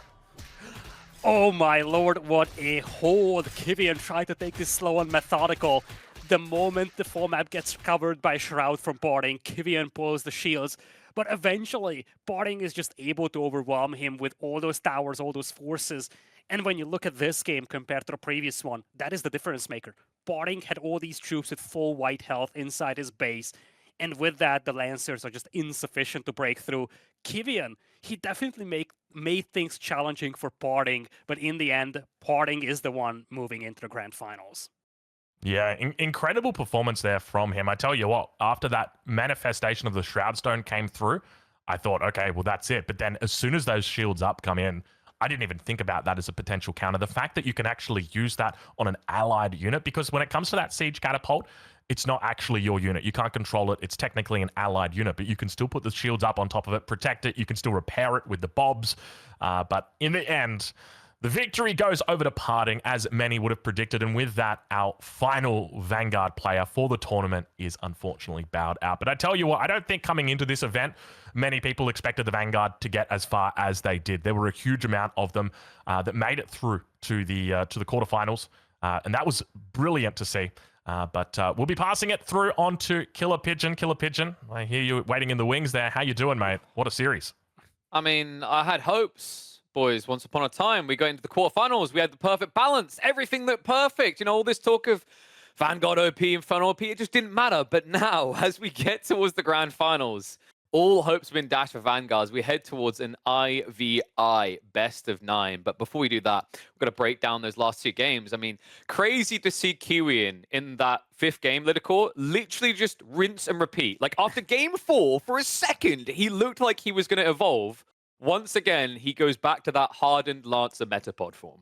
Oh my lord, what a hold. Kiwian tried to take this slow and methodical. The moment the full map gets covered by Shroud from PartinG, Kiwian pulls the shields. But eventually, PartinG is just able to overwhelm him with all those towers, all those forces. And when you look at this game compared to the previous one, that is the difference maker. PartinG had all these troops with full white health inside his base. And with that, the Lancers are just insufficient to break through. Kiwian, he definitely made things challenging for PartinG. But in the end, PartinG is the one moving into the grand finals. Yeah, incredible performance there from him. I tell you what, after that manifestation of the Shroud Stone came through, I thought, okay, well, that's it. But then as soon as those shields up come in, I didn't even think about that as a potential counter. The fact that you can actually use that on an allied unit, because when it comes to that siege catapult, it's not actually your unit. You can't control it. It's technically an allied unit, but you can still put the shields up on top of it, protect it. You can still repair it with the Bobs. But in the end, the victory goes over to PartinG, as many would have predicted, and with that, our final Vanguard player for the tournament is unfortunately bowed out. But I tell you what, I don't think coming into this event, many people expected the Vanguard to get as far as they did. There were a huge amount of them that made it through to the quarterfinals, and that was brilliant to see. But we'll be passing it through on to Killer Pigeon. Killer Pigeon, I hear you waiting in the wings there. How you doing, mate? What a series. I mean, I had hopes, boys. Once upon a time, we got into the quarterfinals. We had the perfect balance. Everything looked perfect. You know, all this talk of Vanguard OP, Infernal OP, it just didn't matter. But now, as we get towards the grand finals, all hopes have been dashed for Vanguard as we head towards an IVI best of 9. But before we do that, we've got to break down those last 2 games. I mean, crazy to see Kiwian in that 5th game, Lidakor, literally just rinse and repeat. Like, after game 4, for a second, he looked like he was going to evolve. Once again, he goes back to that hardened Lancer Metapod form.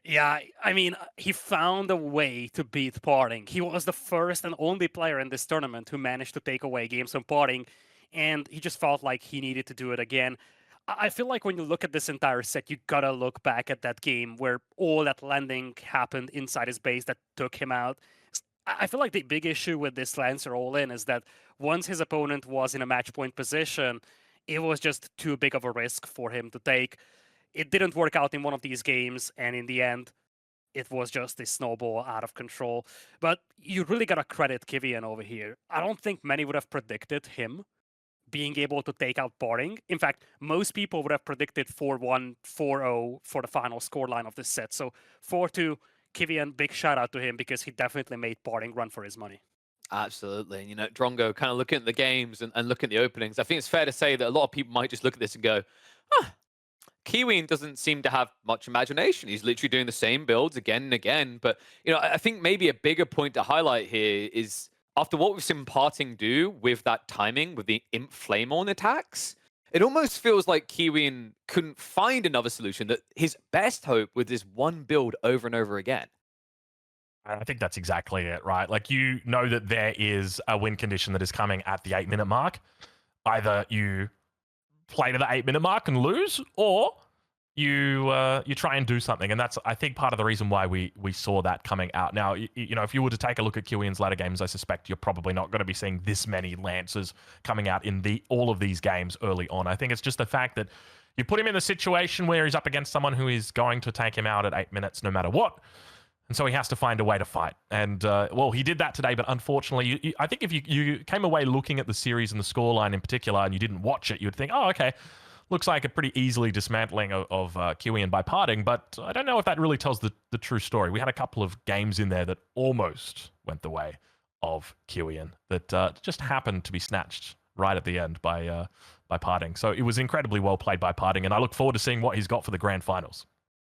Yeah, I mean, he found a way to beat PartinG. He was the first and only player in this tournament who managed to take away games from PartinG, and he just felt like he needed to do it again. I feel like when you look at this entire set, you gotta look back at that game where all that landing happened inside his base that took him out. I feel like the big issue with this Lancer all-in is that once his opponent was in a match point position, it was just too big of a risk for him to take. It didn't work out in one of these games, and in the end, it was just a snowball out of control. But you really gotta credit Kiwian over here. I don't think many would have predicted him being able to take out PartinG. In fact, most people would have predicted 4-1, 4-0 for the final scoreline of this set. So 4-2, Kiwian, big shout out to him because he definitely made PartinG run for his money. Absolutely. You know, Drongo, kind of looking at the games and looking at the openings, I think it's fair to say that a lot of people might just look at this and go, Kiwian doesn't seem to have much imagination. He's literally doing the same builds again and again. But, you know, I think maybe a bigger point to highlight here is after what we've seen PartinG do with that timing, with the Imp Flamehorn attacks, it almost feels like Kiwian couldn't find another solution, that his best hope was this one build over and over again. I think that's exactly it, right? Like, you know that there is a win condition that is coming at the 8-minute mark. Either you play to the 8-minute mark and lose, or you try and do something. And that's, I think, part of the reason why we saw that coming out. Now, you know, if you were to take a look at Kiwian's latter games, I suspect you're probably not going to be seeing this many Lancers coming out in all of these games early on. I think it's just the fact that you put him in a situation where he's up against someone who is going to take him out at 8 minutes no matter what. And so he has to find a way to fight. And, well, he did that today, but unfortunately, I think if you came away looking at the series and the scoreline in particular and you didn't watch it, you'd think, oh, okay, looks like a pretty easily dismantling of Kiwian by PartinG, but I don't know if that really tells the true story. We had a couple of games in there that almost went the way of Kiwian that just happened to be snatched right at the end by PartinG. So it was incredibly well played by PartinG, and I look forward to seeing what he's got for the grand finals.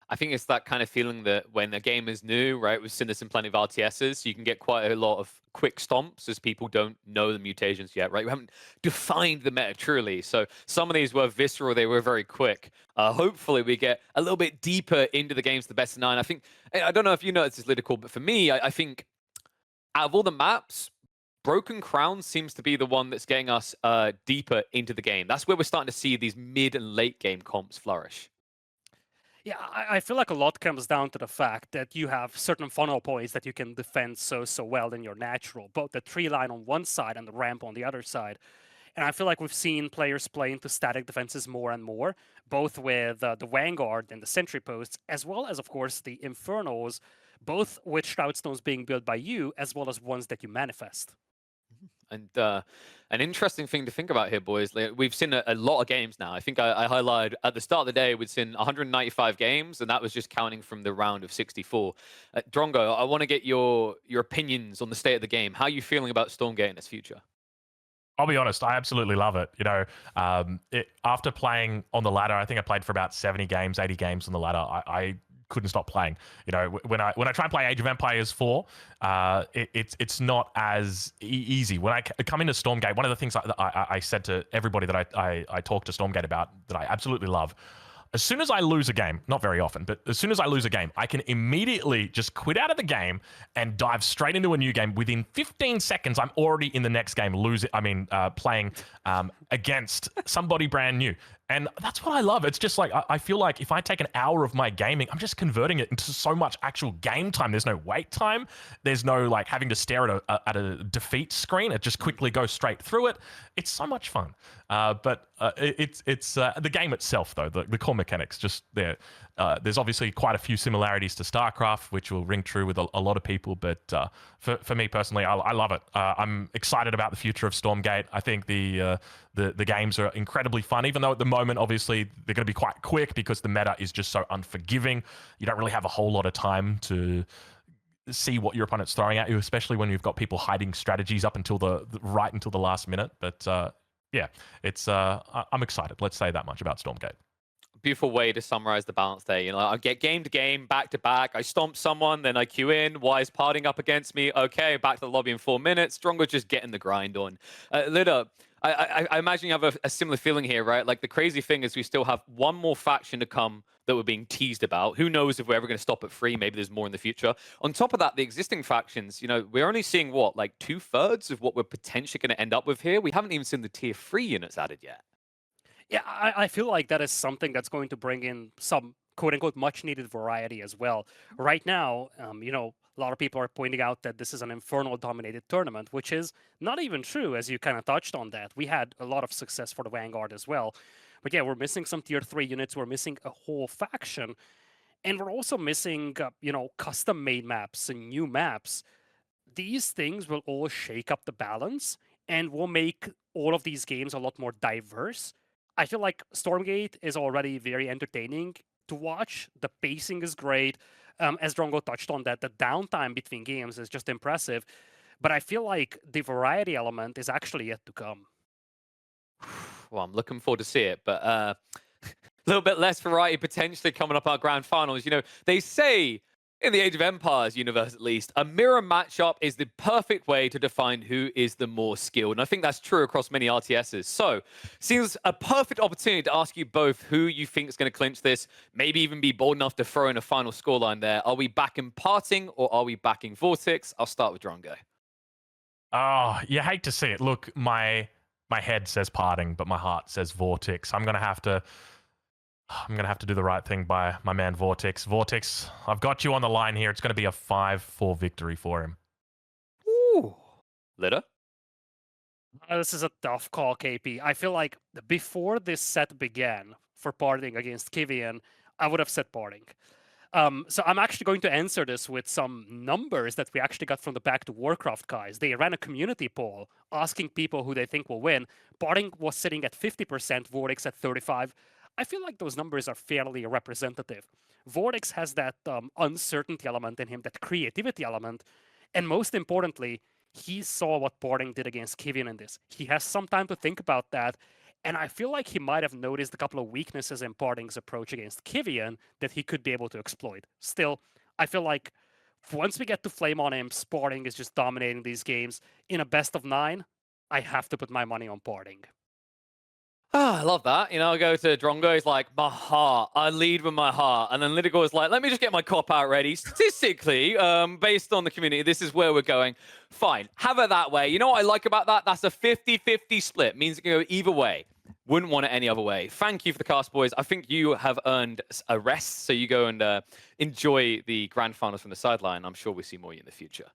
I think it's that kind of feeling that when a game is new, right, we've seen this in plenty of RTSs, you can get quite a lot of quick stomps as people don't know the mutations yet, right? We haven't defined the meta truly. So some of these were visceral, they were very quick. Hopefully we get a little bit deeper into the games, the best of 9. I think, I don't know if you noticed this, Lidakor, but for me, I think out of all the maps, Broken Crown seems to be the one that's getting us deeper into the game. That's where we're starting to see these mid and late game comps flourish. Yeah, I feel like a lot comes down to the fact that you have certain funnel points that you can defend so well in your natural, both the tree line on one side and the ramp on the other side. And I feel like we've seen players play into static defenses more and more, both with the Vanguard and the Sentry Posts, as well as, of course, the Infernos, both with Shroudstones being built by you, as well as ones that you manifest. And an interesting thing to think about here, boys, we've seen a lot of games now. I think I highlighted at the start of the day, we'd seen 195 games, and that was just counting from the round of 64. Drongo, I want to get your opinions on the state of the game. How are you feeling about Stormgate in its future? I'll be honest, I absolutely love it. You know, after playing on the ladder, I think I played for about 70 games, 80 games on the ladder. I couldn't stop playing. You know, when I try and play Age of Empires 4, it's not as easy. When I come into Stormgate, one of the things I said to everybody that I talk to Stormgate about that I absolutely love, as soon as I lose a game, not very often, but as soon as I lose a game, I can immediately just quit out of the game and dive straight into a new game. Within 15 seconds, I'm already in the next game, playing against somebody brand new. And that's what I love. It's just like, I feel like if I take an hour of my gaming, I'm just converting it into so much actual game time. There's no wait time. There's no like having to stare at a defeat screen. It just quickly goes straight through it. It's so much fun. But it's the game itself, though, the core mechanics just there. there's obviously quite a few similarities to StarCraft, which will ring true with a lot of people. But for me personally, I love it. I'm excited about the future of Stormgate. I think the games are incredibly fun, even though at the moment, obviously, they're going to be quite quick because the meta is just so unforgiving. You don't really have a whole lot of time to see what your opponent's throwing at you, especially when you've got people hiding strategies up until right until the last minute. But yeah, it's I'm excited. Let's say that much about Stormgate. Beautiful way to summarize the balance there. You know, I get game to game, back to back. I stomp someone, then I queue in. Why is PartinG up against me? Okay, back to the lobby in 4 minutes. Drongo's just getting the grind on. Lida, I imagine you have a similar feeling here, right? Like the crazy thing is we still have one more faction to come that we're being teased about. Who knows if we're ever going to stop at 3? Maybe there's more in the future. On top of that, the existing factions, you know, we're only seeing what, like 2/3 of what we're potentially going to end up with here. We haven't even seen the tier 3 units added yet. Yeah, I feel like that is something that's going to bring in some quote-unquote much-needed variety as well. Right now, you know, a lot of people are pointing out that this is an Infernal-dominated tournament, which is not even true, as you kind of touched on that. We had a lot of success for the Vanguard as well. But yeah, we're missing some tier 3 units, we're missing a whole faction, and we're also missing, you know, custom-made maps and new maps. These things will all shake up the balance and will make all of these games a lot more diverse. I feel like Stormgate is already very entertaining to watch. The pacing is great. As Drongo touched on that, the downtime between games is just impressive. But I feel like the variety element is actually yet to come. Well, I'm looking forward to see it, but a little bit less variety potentially coming up our grand finals. You know, they say in the Age of Empires universe, at least, a mirror matchup is the perfect way to define who is the more skilled. And I think that's true across many RTSs. So, seems a perfect opportunity to ask you both who you think is going to clinch this, maybe even be bold enough to throw in a final scoreline there. Are we backing PartinG or are we backing Vortex? I'll start with Drongo. Oh, you hate to see it. Look, my head says PartinG, but my heart says Vortex. I'm gonna have to do the right thing by my man Vortex. Vortex, I've got you on the line here. It's going to be a 5-4 victory for him. Ooh. Lida? This is a tough call, KP. I feel like before this set began for PartinG against Kiwian, I would have said PartinG. So I'm actually going to answer this with some numbers that we actually got from the Back to Warcraft guys. They ran a community poll asking people who they think will win. PartinG was sitting at 50%, Vortex at 35%. I feel like those numbers are fairly representative. Vortex has that uncertainty element in him, that creativity element, and most importantly, he saw what PartinG did against Kiwian in this. He has some time to think about that, and I feel like he might have noticed a couple of weaknesses in PartinG's approach against Kiwian that he could be able to exploit. Still, I feel like once we get to Flame on Imps, PartinG is just dominating these games. In a best of 9, I have to put my money on PartinG. Oh, I love that. You know, I go to Drongo, he's like, my heart. I lead with my heart. And then Lidakor is like, let me just get my cop out ready. Statistically, based on the community, this is where we're going. Fine. Have it that way. You know what I like about that? That's a 50-50 split. Means it can go either way. Wouldn't want it any other way. Thank you for the cast, boys. I think you have earned a rest. So you go and enjoy the grand finals from the sideline. I'm sure we'll see more of you in the future.